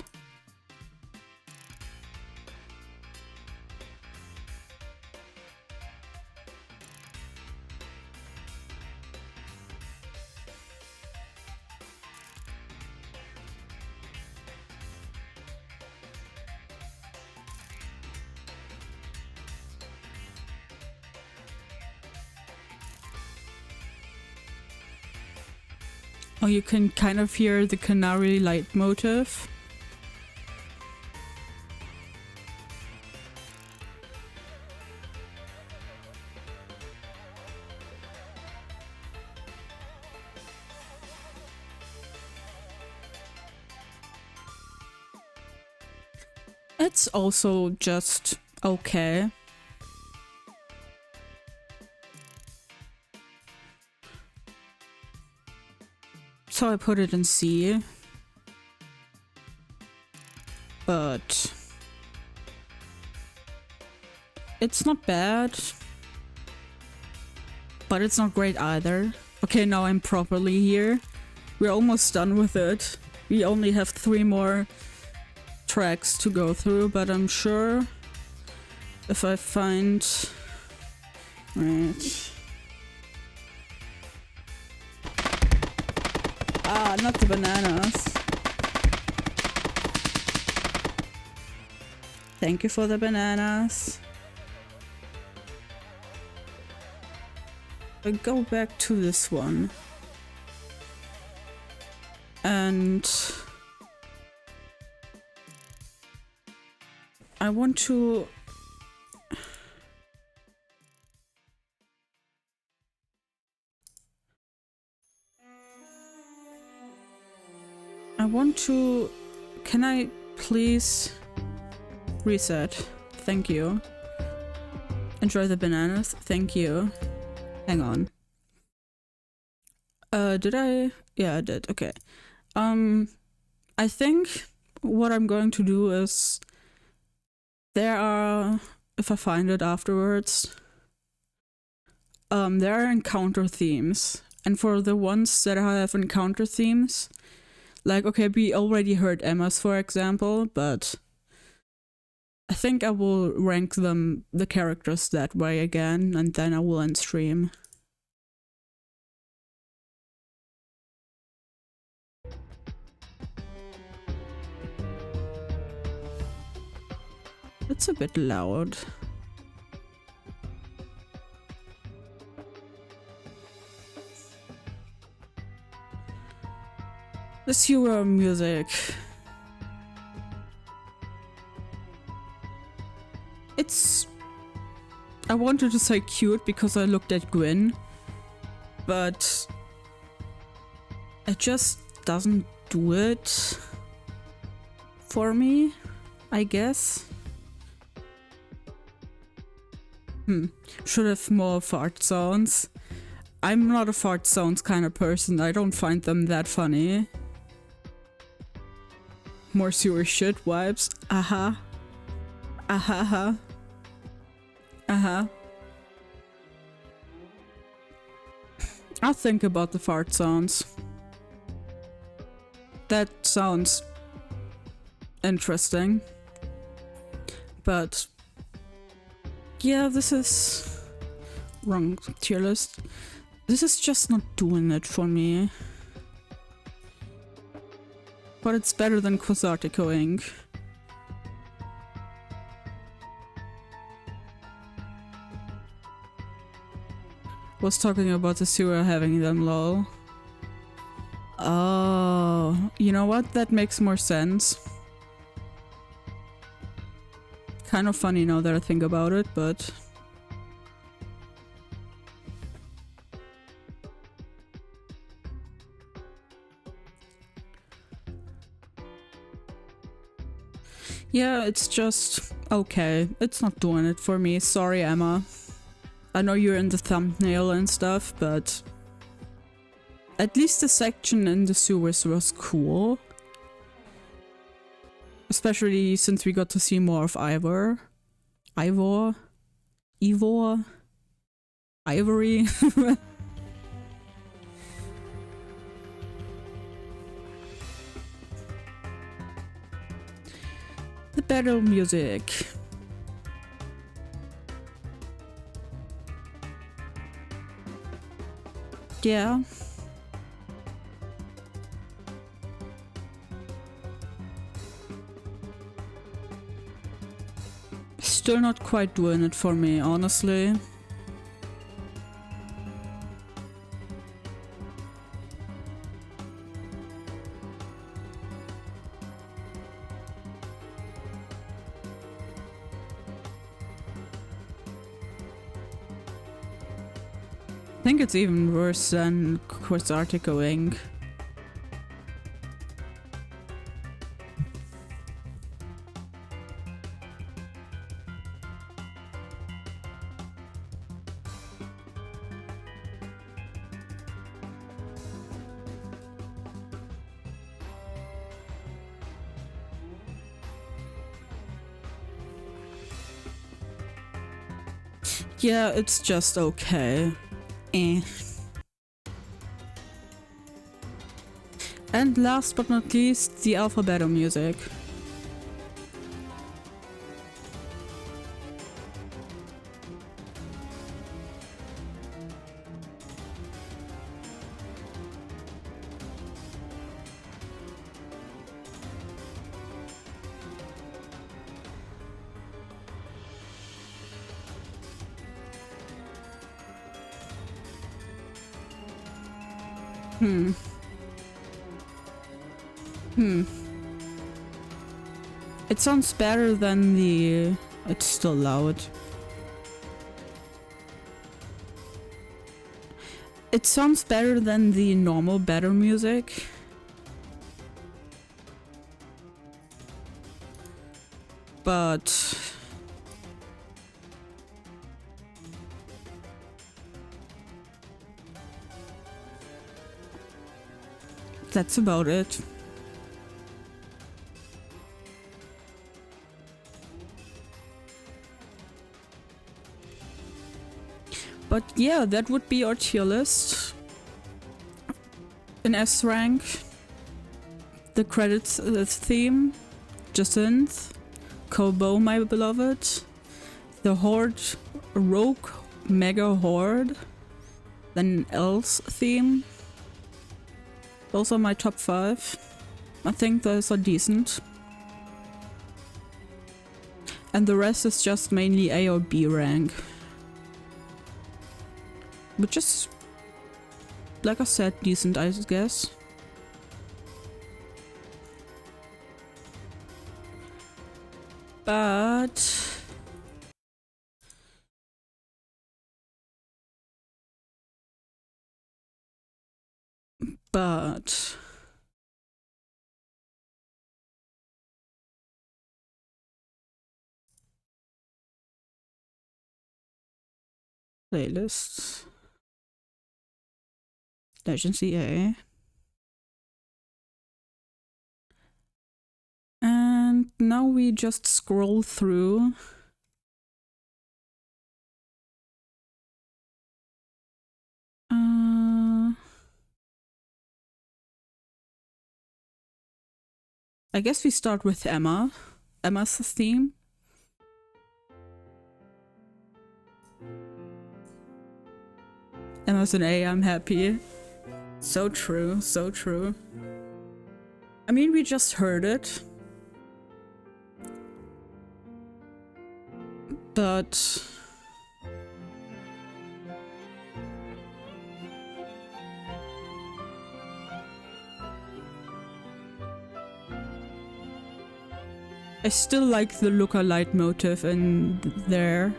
Oh, you can kind of hear the canary leitmotif. It's also just okay. So I put it in C. But it's not bad. But it's not great either. Okay, now I'm properly here. We're almost done with it. We only have 3 more tracks to go through, but I'm sure if I find... Right. Ah, not the bananas. Thank you for the bananas. I go back to this one. And I want to... Can I please reset? Thank you. Enjoy the bananas. Thank you. Hang on. Did I? Yeah, I did. Okay. I think what I'm going to do is there are, if I find it afterwards, there are encounter themes. And for the ones that have encounter themes, like, okay, we already heard Emma's, for example, but I think I will rank them, the characters, that way again, and then I will end stream. It's a bit loud. Let's hear our music. It's... I wanted to say cute because I looked at Gwyn, but it just doesn't do it. for me, I guess. Should have more fart sounds. I'm not a fart sounds kind of person. I don't find them that funny. More sewer shit vibes. Aha. Aha. Aha. I'll think about the fart sounds. That sounds interesting. But yeah, this is wrong tier list. This is just not doing it for me. But it's better than Quasartico Inc. Was talking about the sewer having them, lol. Oh, you know what? That makes more sense. Kind of funny now that I think about it, but... yeah, it's just okay. It's not doing it for me. Sorry, Emma. I know you're in the thumbnail and stuff, but... at least the section in the sewers was cool. Especially since we got to see more of Ivor. Ivory. The battle music. Yeah. Still not quite doing it for me, honestly. I think it's even worse than Quasartico Inc. Yeah, it's just okay. Eh. And last but not least, the alphabeto music. It sounds better than the... it's still loud. It sounds better than the normal battle music. But... that's about it. But yeah, that would be our tier list. In S rank, the credits theme, Jacinth, Kobo, my beloved, the Horde, Rogue, Mega Horde, then El's theme. Those are my top 5. I think those are decent. And the rest is just mainly A or B rank. Which is, like I said, decent, I guess. But... Playlists. Legends EA. And now we just scroll through. I guess we start with Emma. Emma's theme. Emma's an A, I'm happy. So true, so true. I mean, we just heard it. But... I still like the look-alike motive in there.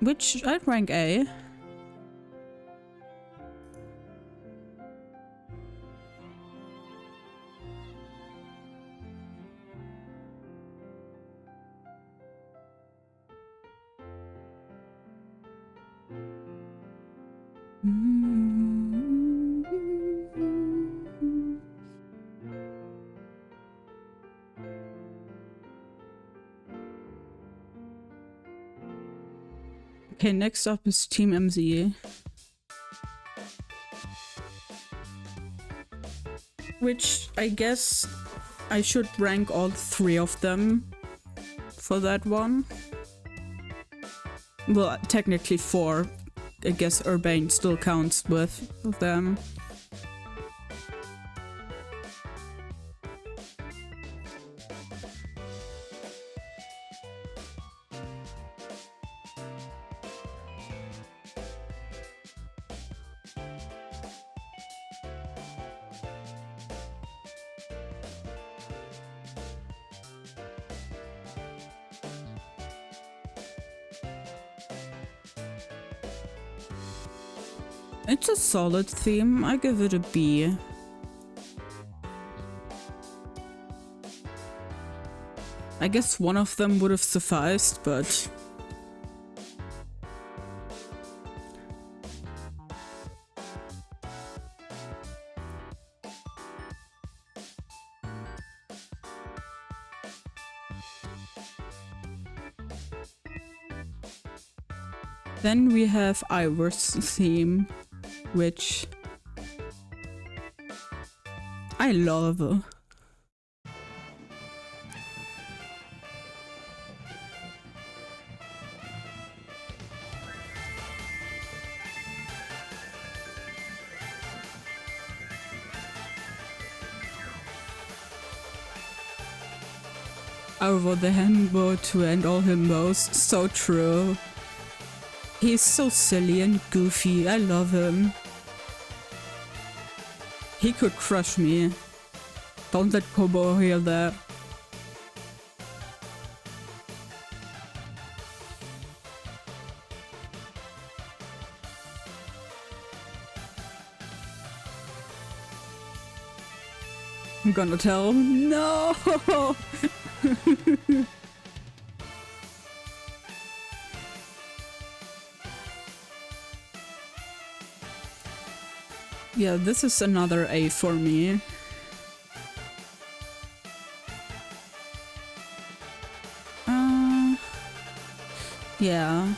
Which I'd rank A. Okay, next up is Team MZ. Which I guess I should rank all three of them for that one. Well, technically four. I guess Urbane still counts with them. It's a solid theme. I give it a B. I guess one of them would have sufficed, but... Then we have Ivor's theme, which I love. Ivor the himbo to end all himbos, so true. He's so silly and goofy, I love him. He could crush me. Don't let Kobo hear that. I'm gonna tell him, no! Yeah, this is another A for me. Yeah.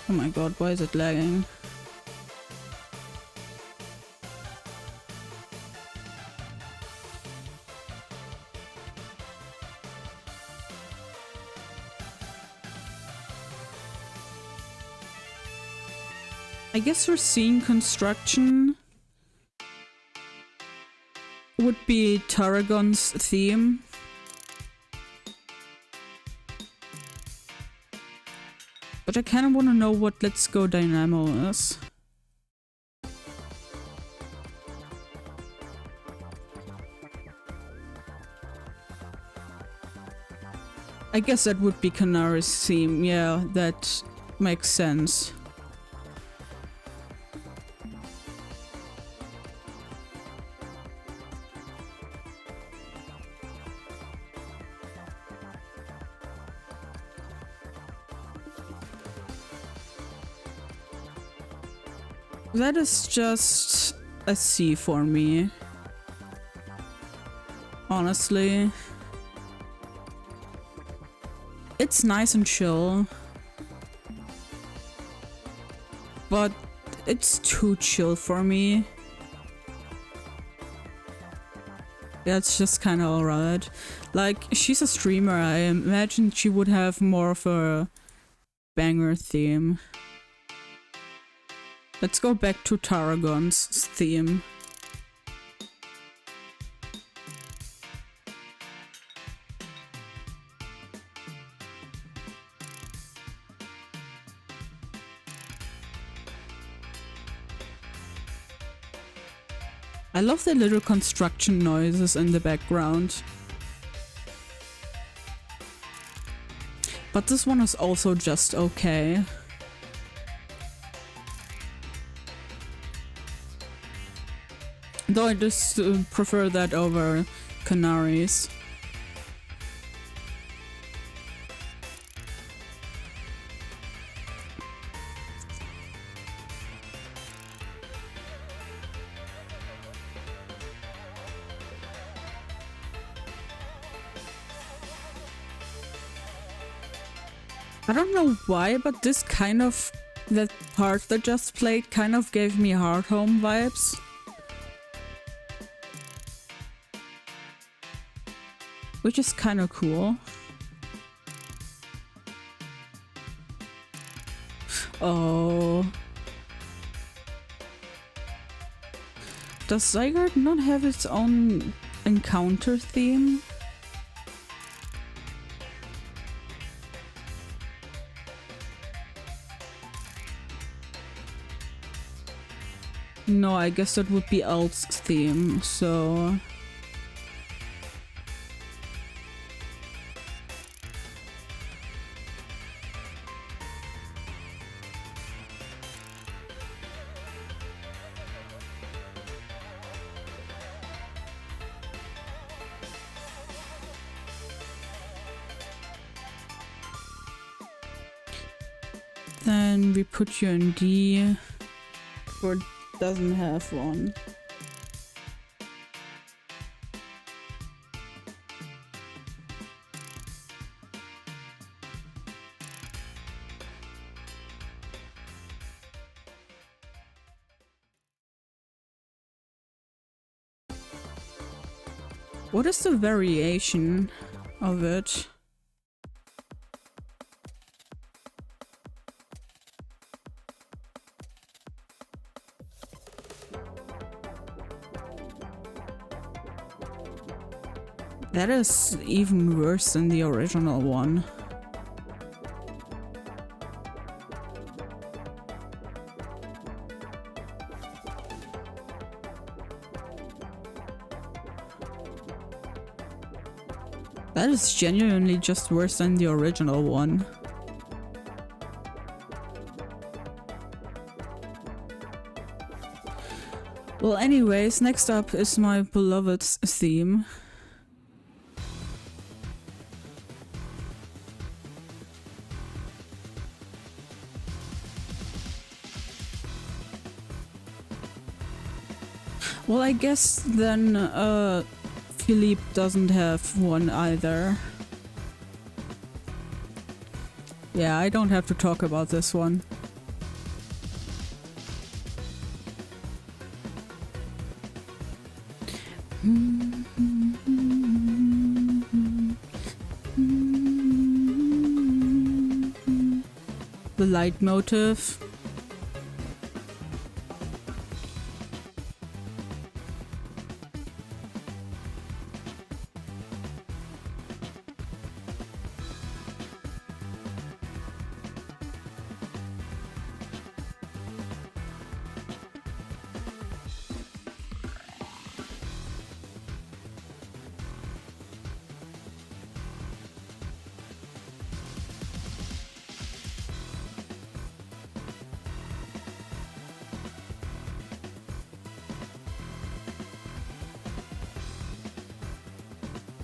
Oh my god, why is it lagging? I guess for scene construction would be Tarragon's theme. But I kind of want to know what Let's Go Dynamo is. I guess that would be Canari's theme. Yeah, that makes sense. That is just a C for me. Honestly. It's nice and chill. But it's too chill for me. Yeah, it's just kind of alright. Like, she's a streamer. I imagine she would have more of a banger theme. Let's go back to Tarragon's theme. I love the little construction noises in the background. But this one is also just okay. Though I just prefer that over Canari's. I don't know why, but this kind of, that part that just played kind of gave me Hard Home vibes. Which is kind of cool. Oh. Does Zygarde not have its own encounter theme? No, I guess that would be Elf's theme, so... Then we put you in D, or doesn't have one. What is the variation of it? That is even worse than the original one. That is genuinely just worse than the original one. Well, anyways, next up is my beloved's theme. Well, I guess then Philippe doesn't have one either. Yeah, I don't have to talk about this one. The leitmotif.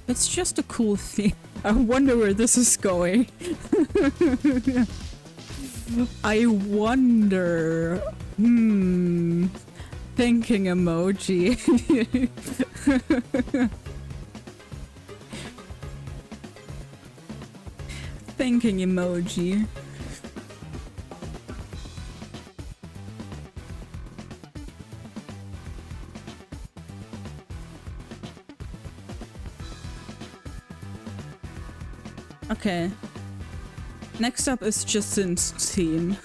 It's just a cool thing. I wonder where this is going. I wonder. Thinking emoji. Thinking emoji. Okay. Next up is Jacinth's theme.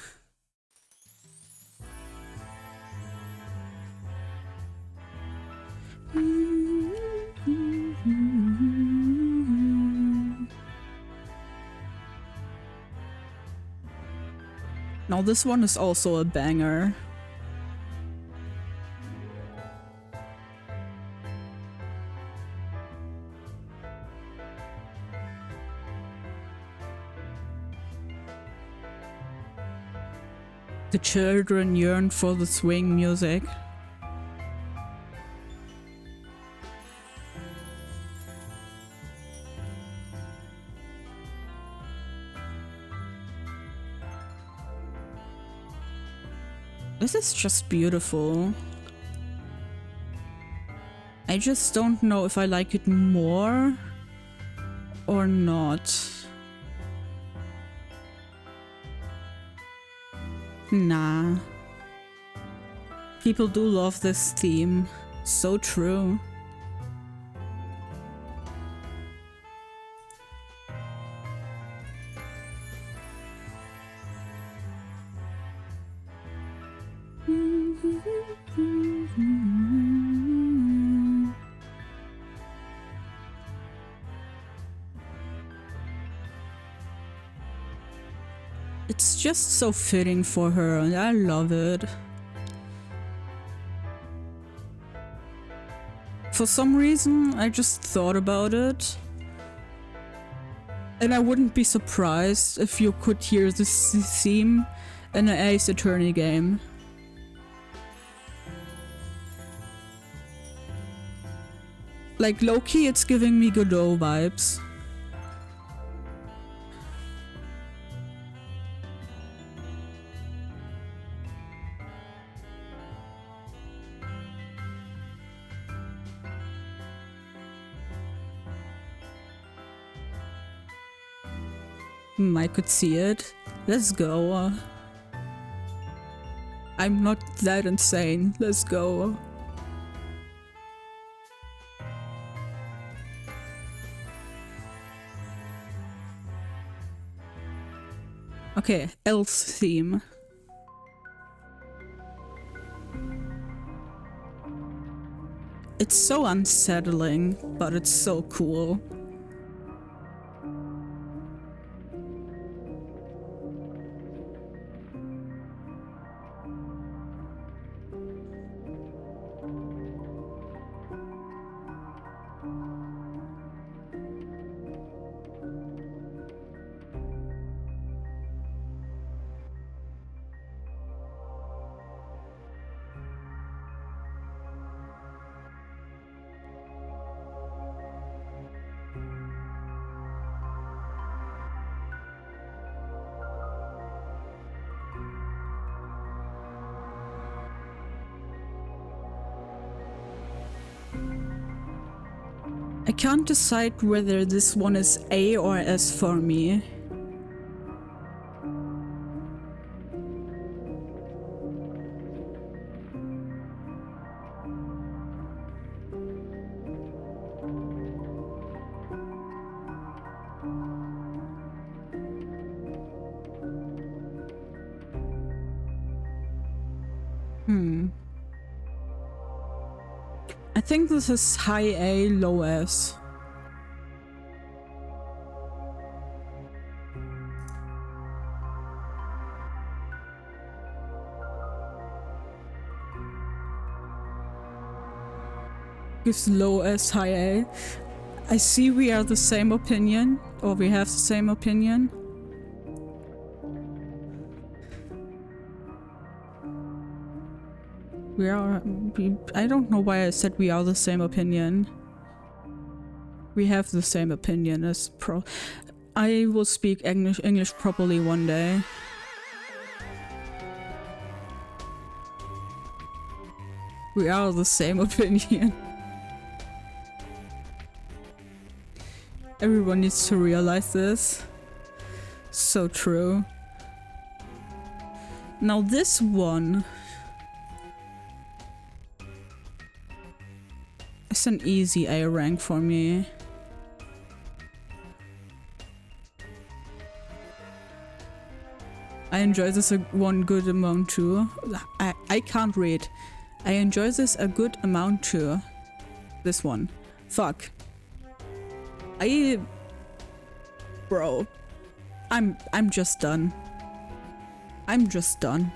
Now this one is also a banger. The children yearn for the swing music. This is just beautiful. I just don't know if I like it more or not. Nah. People do love this theme. So true. It's just so fitting for her, and I love it. For some reason, I just thought about it. And I wouldn't be surprised if you could hear this theme in an Ace Attorney game. Like, low-key, it's giving me Godot vibes. I could see it. Let's go. I'm not that insane. Let's go. Okay, Elf's theme. It's so unsettling, but it's so cool. I can't decide whether this one is A or S for me. I think this is high A, low S. Gives low S, high A. I see we are the same opinion, or we have the same opinion. I don't know why I said we are the same opinion. We have the same opinion as I will speak English properly one day. We are the same opinion. Everyone needs to realize this. So true. Now this one is an easy A rank for me. I enjoy this one good amount too. I can't read. I enjoy this a good amount too. This one. Fuck. Bro. I'm just done. I'm just done.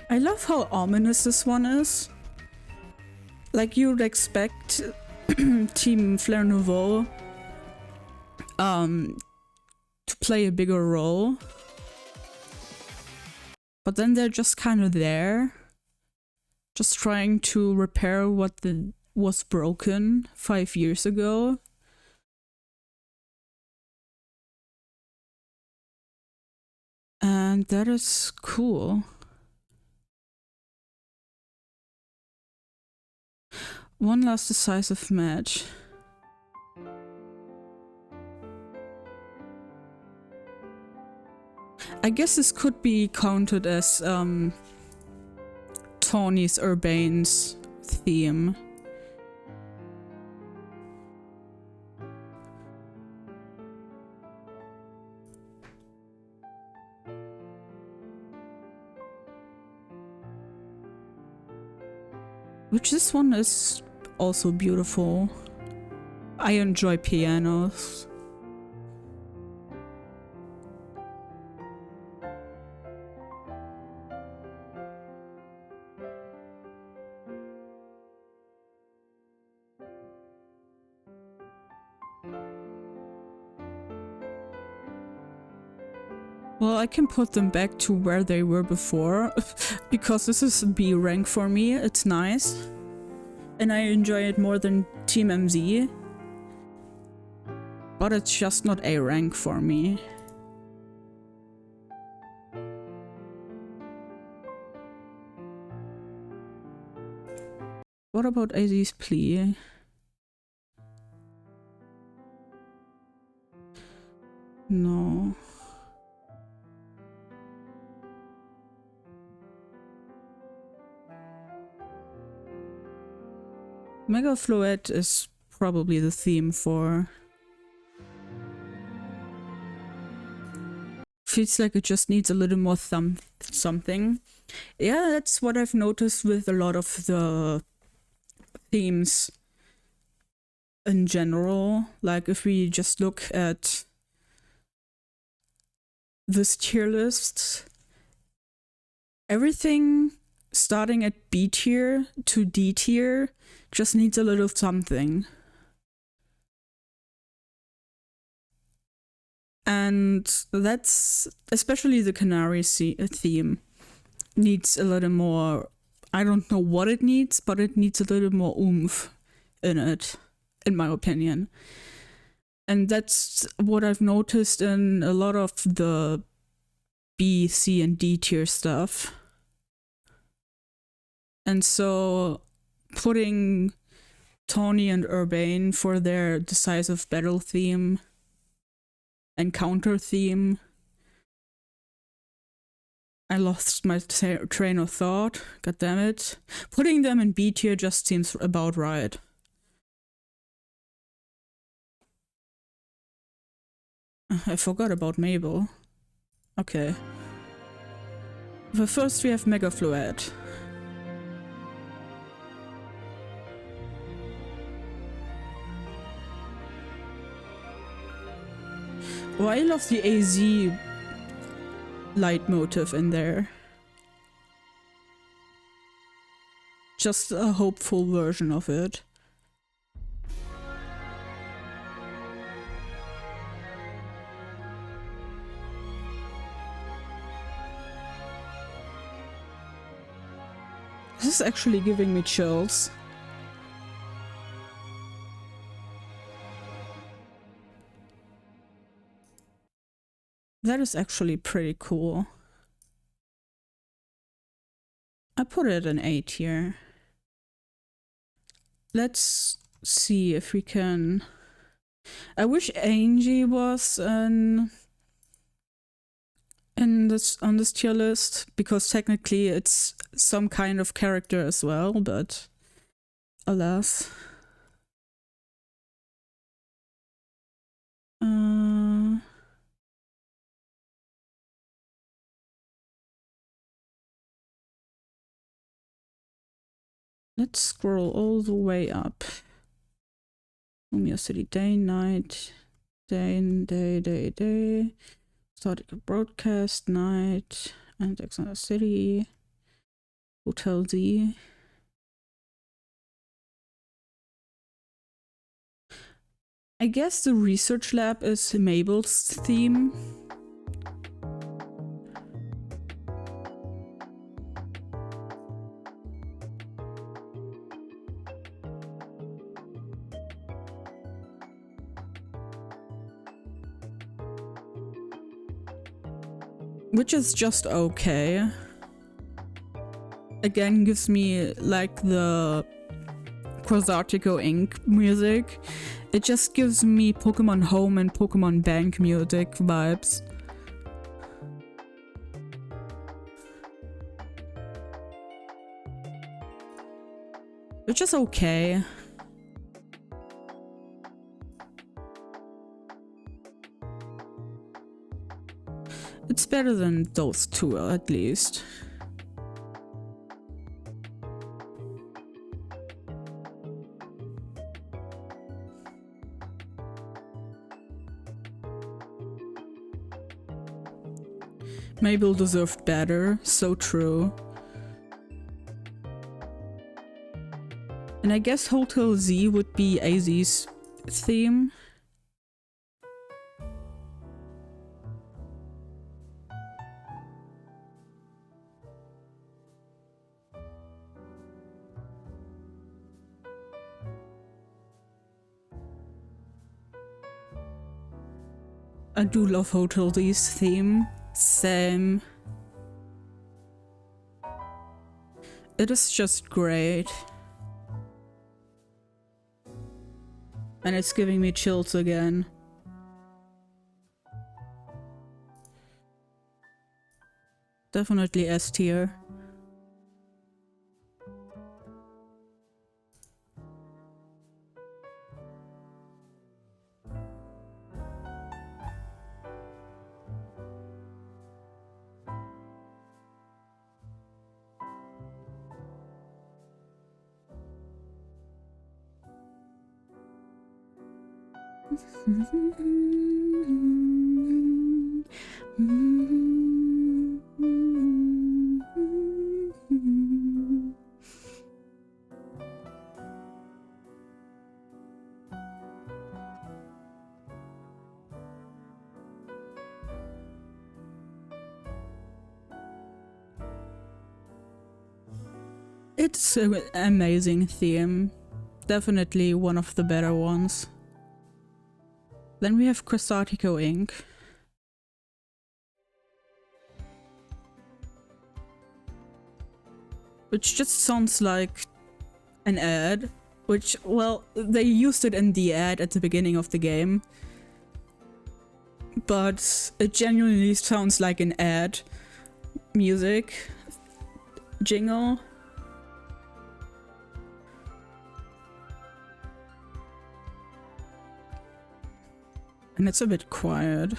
I love how ominous this one is. Like you'd expect Team Flare Nouveau to play a bigger role. But then they're just kind of there. Just trying to repair what was broken 5 years ago. And that is cool. One last decisive match. I guess this could be counted as Tawny's Urbane's theme. Which this one is also beautiful. I enjoy pianos. Well, I can put them back to where they were before, because this is a B rank for me. It's nice. And I enjoy it more than Team MZ. But it's just not A rank for me. What about AZ's plea? No. Mega Fluette is probably the theme for... Feels like it just needs a little more something. Yeah, that's what I've noticed with a lot of the themes in general. Like if we just look at this tier list, everything starting at B tier to D tier just needs a little something. And that's especially the Canary theme needs a little more. I don't know what it needs, but it needs a little more oomph in it, in my opinion. And that's what I've noticed in a lot of the B, C, and D tier stuff. And so putting Tawny and Urbane for their decisive battle theme and counter theme. I lost my train of thought. God damn it. Putting them in B tier just seems about right. I forgot about Mabel. Okay. But first we have Mega Fluette. Oh, I love the AZ leitmotif in there. Just a hopeful version of it. This is actually giving me chills. That is actually pretty cool. I put it an 8 here. Let's see if we can... I wish Angie was on this tier list, because technically it's some kind of character as well, but alas. Let's scroll all the way up. Lumia City, day, night, day. Starting a broadcast, night, and Exeter City, Hotel Z. I guess the research lab is Mabel's theme. Which is just okay. Again, gives me like the Quasartico Inc. music. It just gives me Pokemon Home and Pokemon Bank music vibes. Which is okay. It's better than those two, at least. Mabel deserved better, so true. And I guess Hotel Z would be AZ's theme. I do love Hotel Z's theme. Same. It is just great. And it's giving me chills again. Definitely S tier. It's an amazing theme. Definitely one of the better ones. Then we have Quasartico Inc. Which just sounds like an ad. Which, well, they used it in the ad at the beginning of the game. But it genuinely sounds like an ad. Music. Jingle. And it's a bit quiet.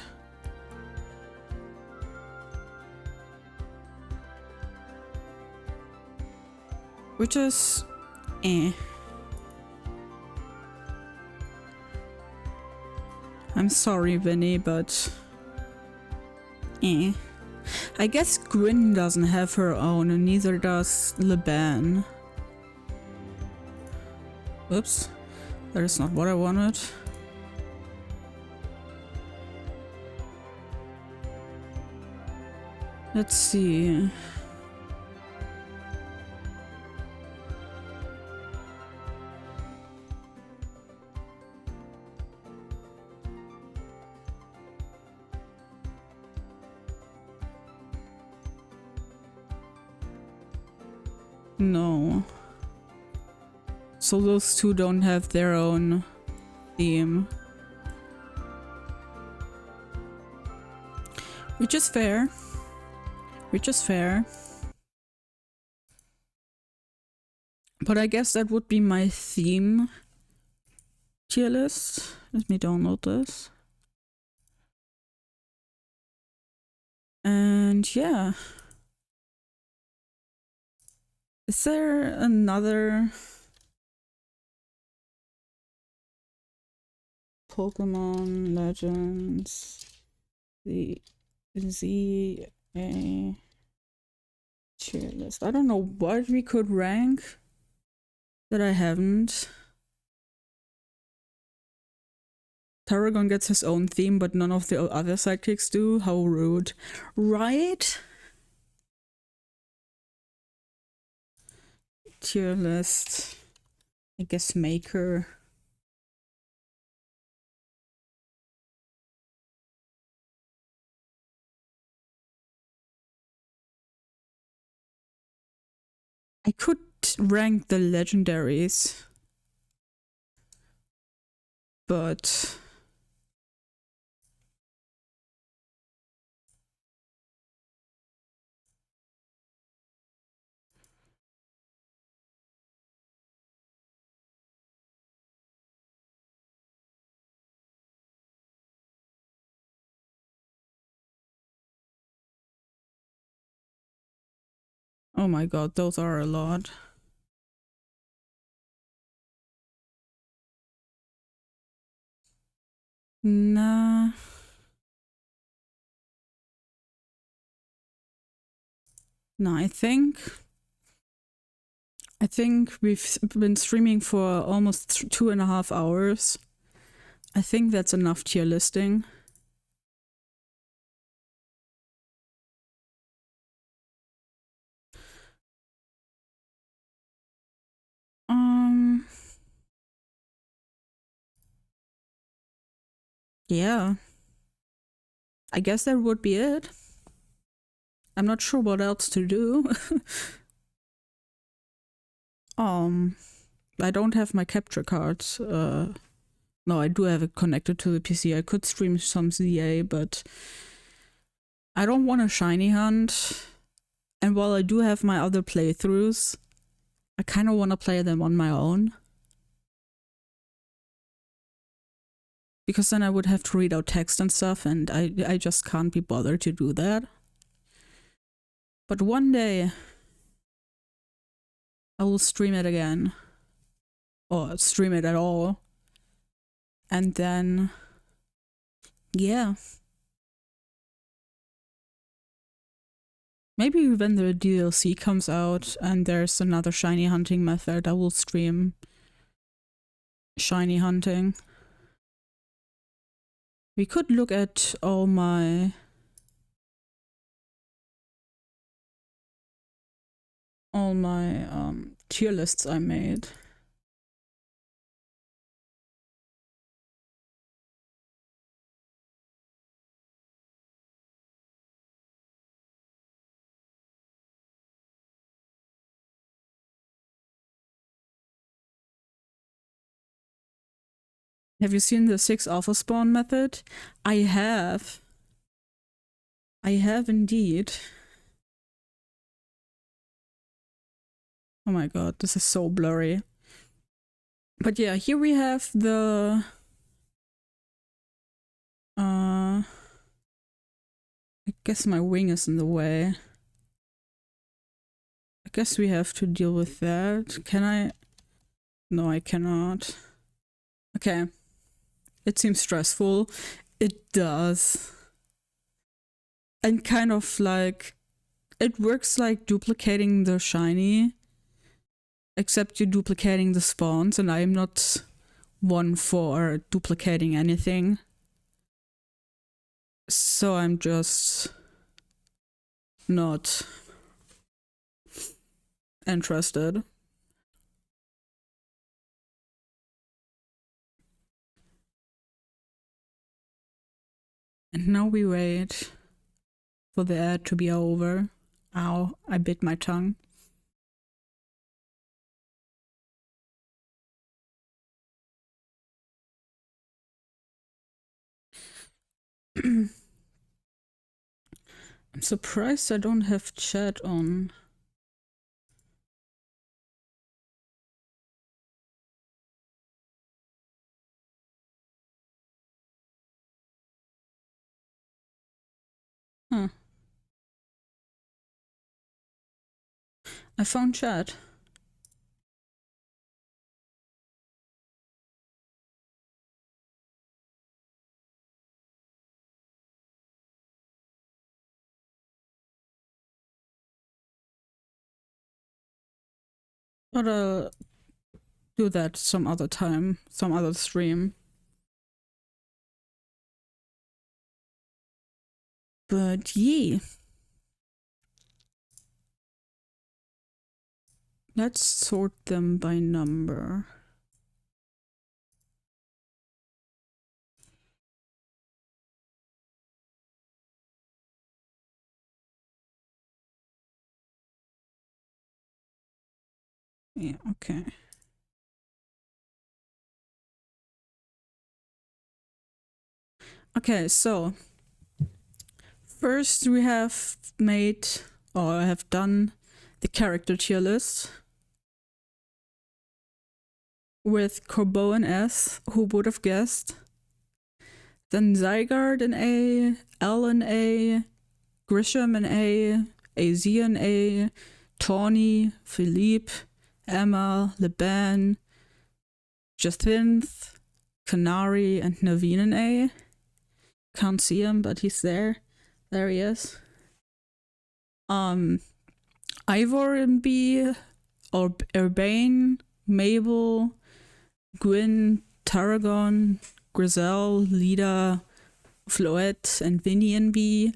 Which is... eh. I'm sorry, Vinny, but... eh. I guess Gwyn doesn't have her own, and neither does Leban. Oops. That is not what I wanted. Let's see. No. So those two don't have their own theme. Which is fair. Which is fair. But I guess that would be my theme tier list. Let me download this. And yeah. Is there another Pokemon Legends the ZA tier list? I don't know what we could rank that I haven't. Tarragon gets his own theme, but none of the other sidekicks do. How rude. Right? Tier list. I guess Maker. I could rank the legendaries. But oh my god, those are a lot. Nah. No, I think we've been streaming for almost 2.5 hours. I think that's enough tier listing. Yeah. I guess that would be it. I'm not sure what else to do. I don't have my capture cards. No, I do have it connected to the PC. I could stream some ZA, but I don't want a shiny hunt. And while I do have my other playthroughs, I kind of want to play them on my own. Because then I would have to read out text and stuff, and I just can't be bothered to do that. But one day, I will stream it again. Or stream it at all. And then, yeah. Maybe when the DLC comes out and there's another shiny hunting method, I will stream shiny hunting. We could look at all my tier lists I made. Have you seen the 6 alpha spawn method? I have. I have indeed. Oh my god, this is so blurry. But yeah, here we have the I guess my wing is in the way. I guess we have to deal with that. Can I? No, I cannot. Okay. It seems stressful. It does. And kind of like, it works like duplicating the shiny, except you're duplicating the spawns, and I'm not one for duplicating anything. So I'm just not interested. And now we wait for the ad to be over. Ow, I bit my tongue. I'm surprised I don't have chat on. Huh. I found chat. But I'll do that some other time, some other stream. But yeah. Let's sort them by number. Yeah, okay. Okay, so first we have made, or have done, the character tier list with Corbeau in S, who would have guessed? Then Zygarde in A, L in A, Grisham in A, AZ in A, Tawny, Philippe, Emma, Leban, Jacinth, Canary, and Naveen in A. Can't see him, but he's there. There he is. Ivor in B, or Urbane, Mabel, Gwyn, Tarragon, Grizel, Lida, Floette, and Vinny in B.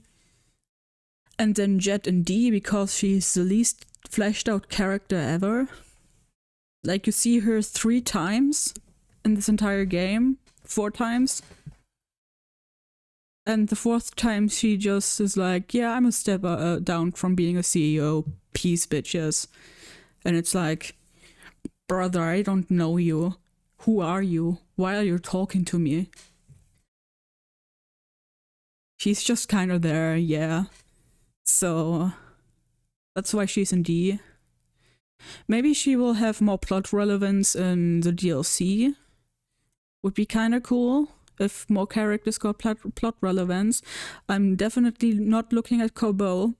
And then Jet in D, because she's the least fleshed out character ever. Like, you see her 3 times in this entire game. 4 times. And the 4th time she just is like, yeah, I'm a step down from being a CEO. Peace, bitches. And it's like, brother, I don't know you. Who are you? Why are you talking to me? She's just kind of there, yeah. So that's why she's in D. Maybe she will have more plot relevance in the DLC. Would be kind of cool if more characters got plot relevance. I'm definitely not looking at Corbeau.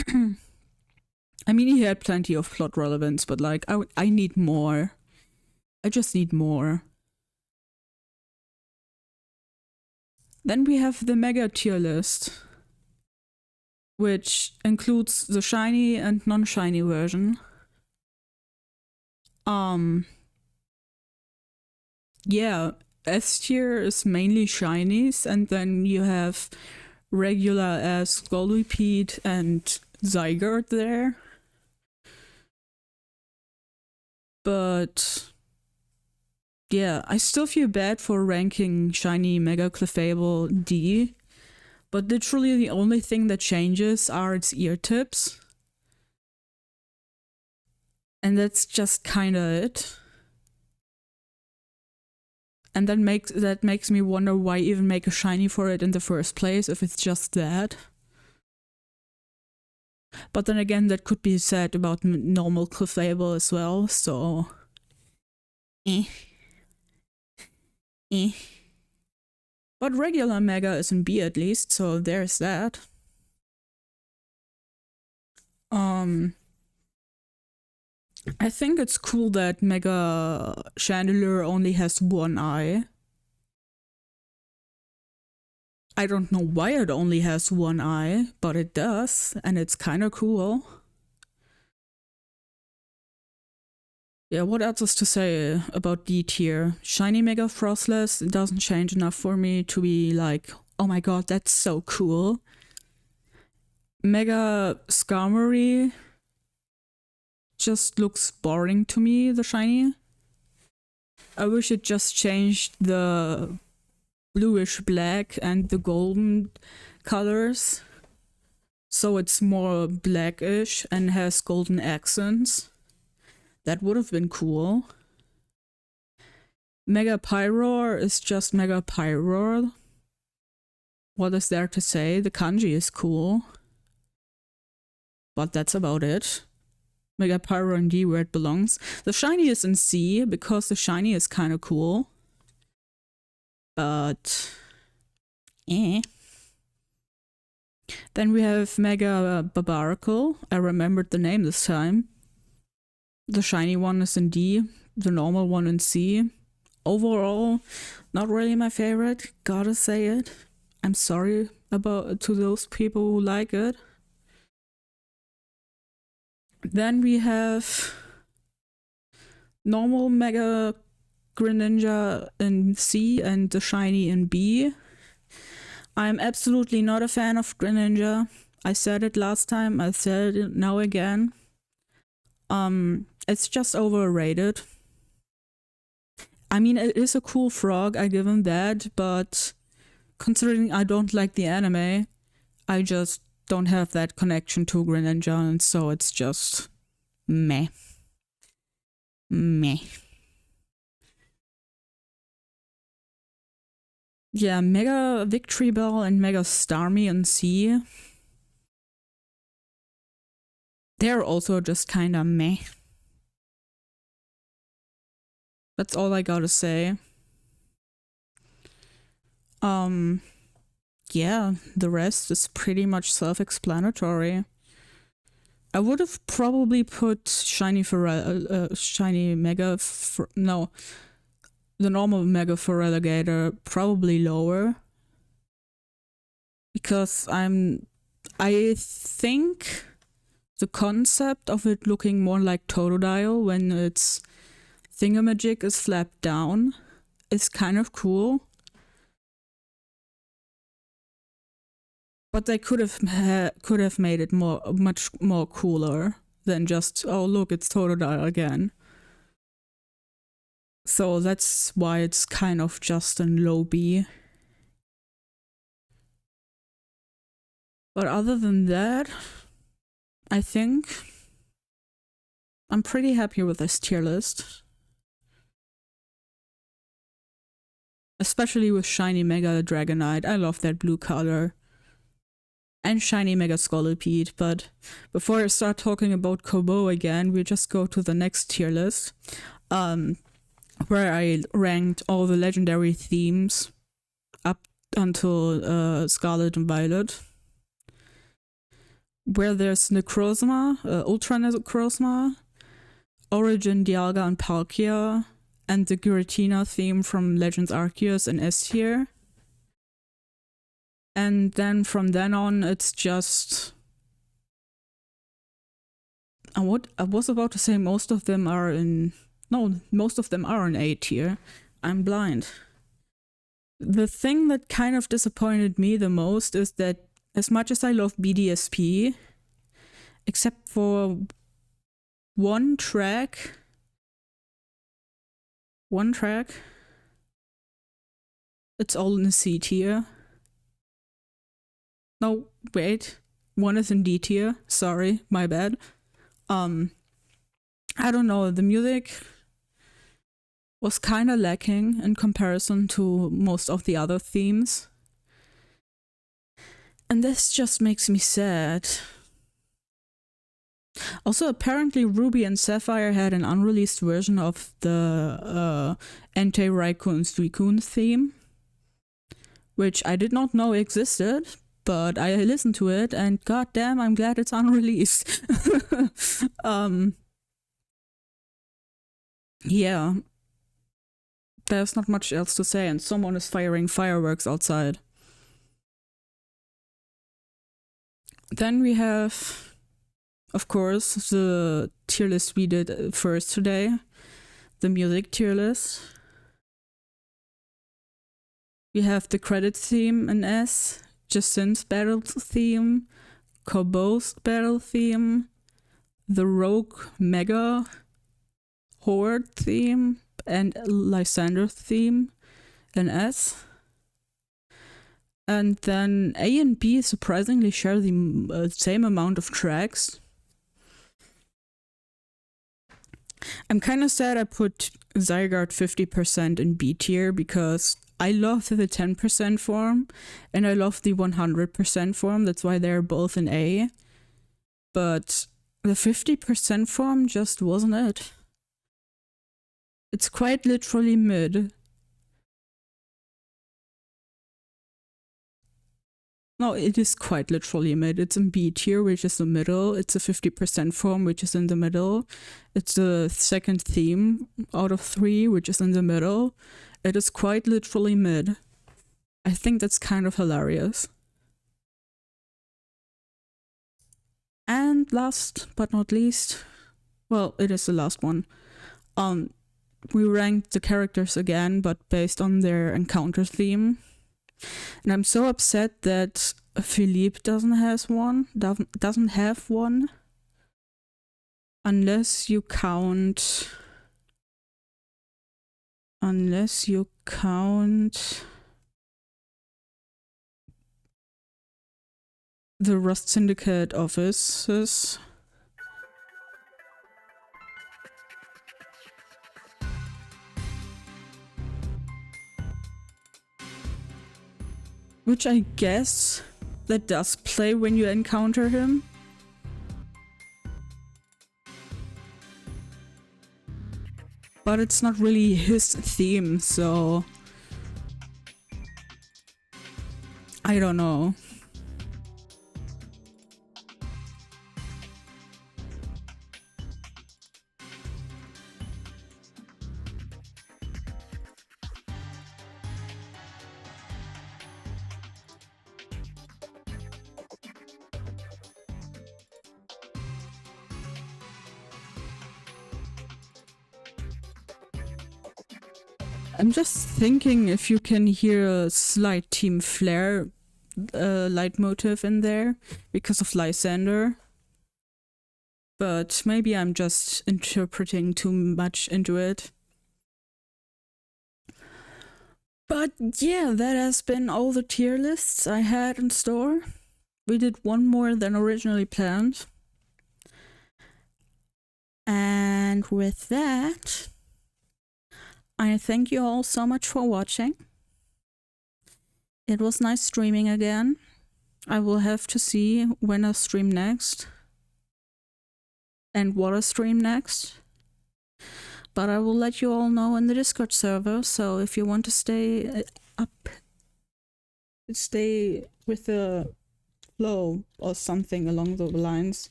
I mean, he had plenty of plot relevance, but like, I need more. I just need more. Then we have the mega tier list, which includes the shiny and non-shiny version. Yeah, S tier is mainly shinies, and then you have regular as Scolipede and Zygarde there. But yeah, I still feel bad for ranking shiny Mega Clefable D, but literally the only thing that changes are its ear tips. And that's just kinda it. And that makes me wonder why even make a shiny for it in the first place if it's just that. But then again, that could be said about normal Clefable as well, so... But regular Mega is in B at least, so there's that. I think it's cool that Mega Chandelure only has 1 eye. I don't know why it only has 1 eye, but it does, and it's kinda cool. Yeah, what else is to say about D tier? Shiny Mega Frostless doesn't change enough for me to be like, oh my god, that's so cool. Mega Skarmory just looks boring to me, the shiny. I wish it just changed the bluish black and the golden colors, so it's more blackish and has golden accents. That would have been cool. Mega Pyroar is just Mega Pyroar. What is there to say? The kanji is cool. But that's about it. Mega Pyro in D where it belongs. The shiny is in C because the shiny is kind of cool. But Then we have Mega Barbaracle. I remembered the name this time. The shiny one is in D, the normal one in C. Overall, not really my favorite, gotta say it. I'm sorry to those people who like it. Then we have normal Mega Greninja in C and the shiny in B. I'm absolutely not a fan of Greninja. I said it last time, I said it now again. It's just overrated. I mean, it is a cool frog, I give him that, but considering I don't like the anime, I just don't have that connection to Greninja, and so it's just meh. Meh. Yeah, Mega Victory Bell and Mega Starmie in C. They're also just kinda meh. That's all I gotta say. Yeah, the rest is pretty much self-explanatory. I would have probably put Shiny Mega, no, the normal Mega Feraligatr probably lower. Because I think the concept of it looking more like Totodile when its thingamajig is flapped down is kind of cool. But they could have made it much more cooler than just, oh look, it's Totodile again. So that's why it's kind of just in low B. But other than that, I think I'm pretty happy with this tier list. Especially with Shiny Mega Dragonite. I love that blue color. And Shiny Mega Scolipede, but before I start talking about Kobo again, we'll just go to the next tier list, where I ranked all the legendary themes up until Scarlet and Violet, where there's Necrozma, Ultra Necrozma, Origin, Dialga, and Palkia, and the Giratina theme from Legends Arceus in S tier. And then from then on, it's just... I was about to say most of them are in... No, most of them are in A tier. I'm blind. The thing that kind of disappointed me the most is that as much as I love BDSP, except for one track, it's all in the C tier. No, wait. One is in D tier. Sorry, my bad. I don't know. The music was kind of lacking in comparison to most of the other themes. And this just makes me sad. Also, apparently Ruby and Sapphire had an unreleased version of the Entei, Raikou, and Suicune theme, which I did not know existed. But I listened to it, and goddamn, I'm glad it's unreleased. Yeah. There's not much else to say, and someone is firing fireworks outside. Then we have, of course, the tier list we did first today. The music tier list. We have the credit theme in S. Jacint's battle theme, Kobo's battle theme, the Rogue Mega Horde theme, and Lysander's theme in S. And then A and B surprisingly share the same amount of tracks. I'm kind of sad I put Zygarde 50% in B tier because I love the 10% form and I love the 100% form. That's why they're both an A. But the 50% form just wasn't it. It's quite literally mid. No, it is quite literally mid. It's in B tier, which is the middle. It's a 50% form, which is in the middle. It's the second theme out of 3, which is in the middle. It is quite literally mid. I think that's kind of hilarious. And last but not least, well, it is the last one. We ranked the characters again, but based on their encounter theme. And I'm so upset that Philippe doesn't have one. Unless you count the Rust Syndicate offices. Which I guess that does play when you encounter him. But it's not really his theme, so I don't know. I'm just thinking if you can hear a slight Team Flare leitmotif in there because of Lysander. But maybe I'm just interpreting too much into it. But yeah, that has been all the tier lists I had in store. We did one more than originally planned. And with that, I thank you all so much for watching. It was nice streaming again. I will have to see when I stream next and what I stream next. But I will let you all know in the Discord server, so if you want to stay with the flow or something along those lines,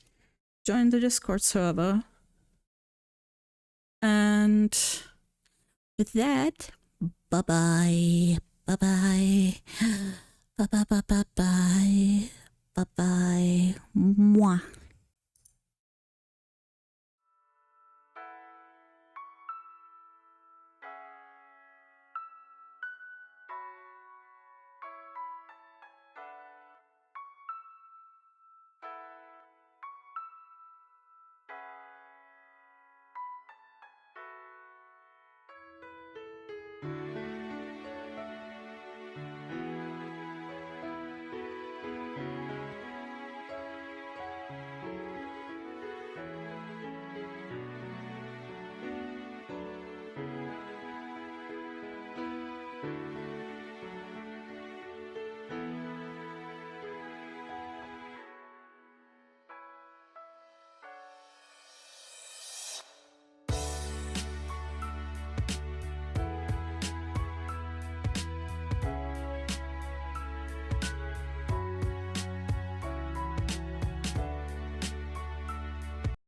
join the Discord server. And with that, bye-bye, bye-bye, bye-bye, bye-bye, bye-bye, mwah.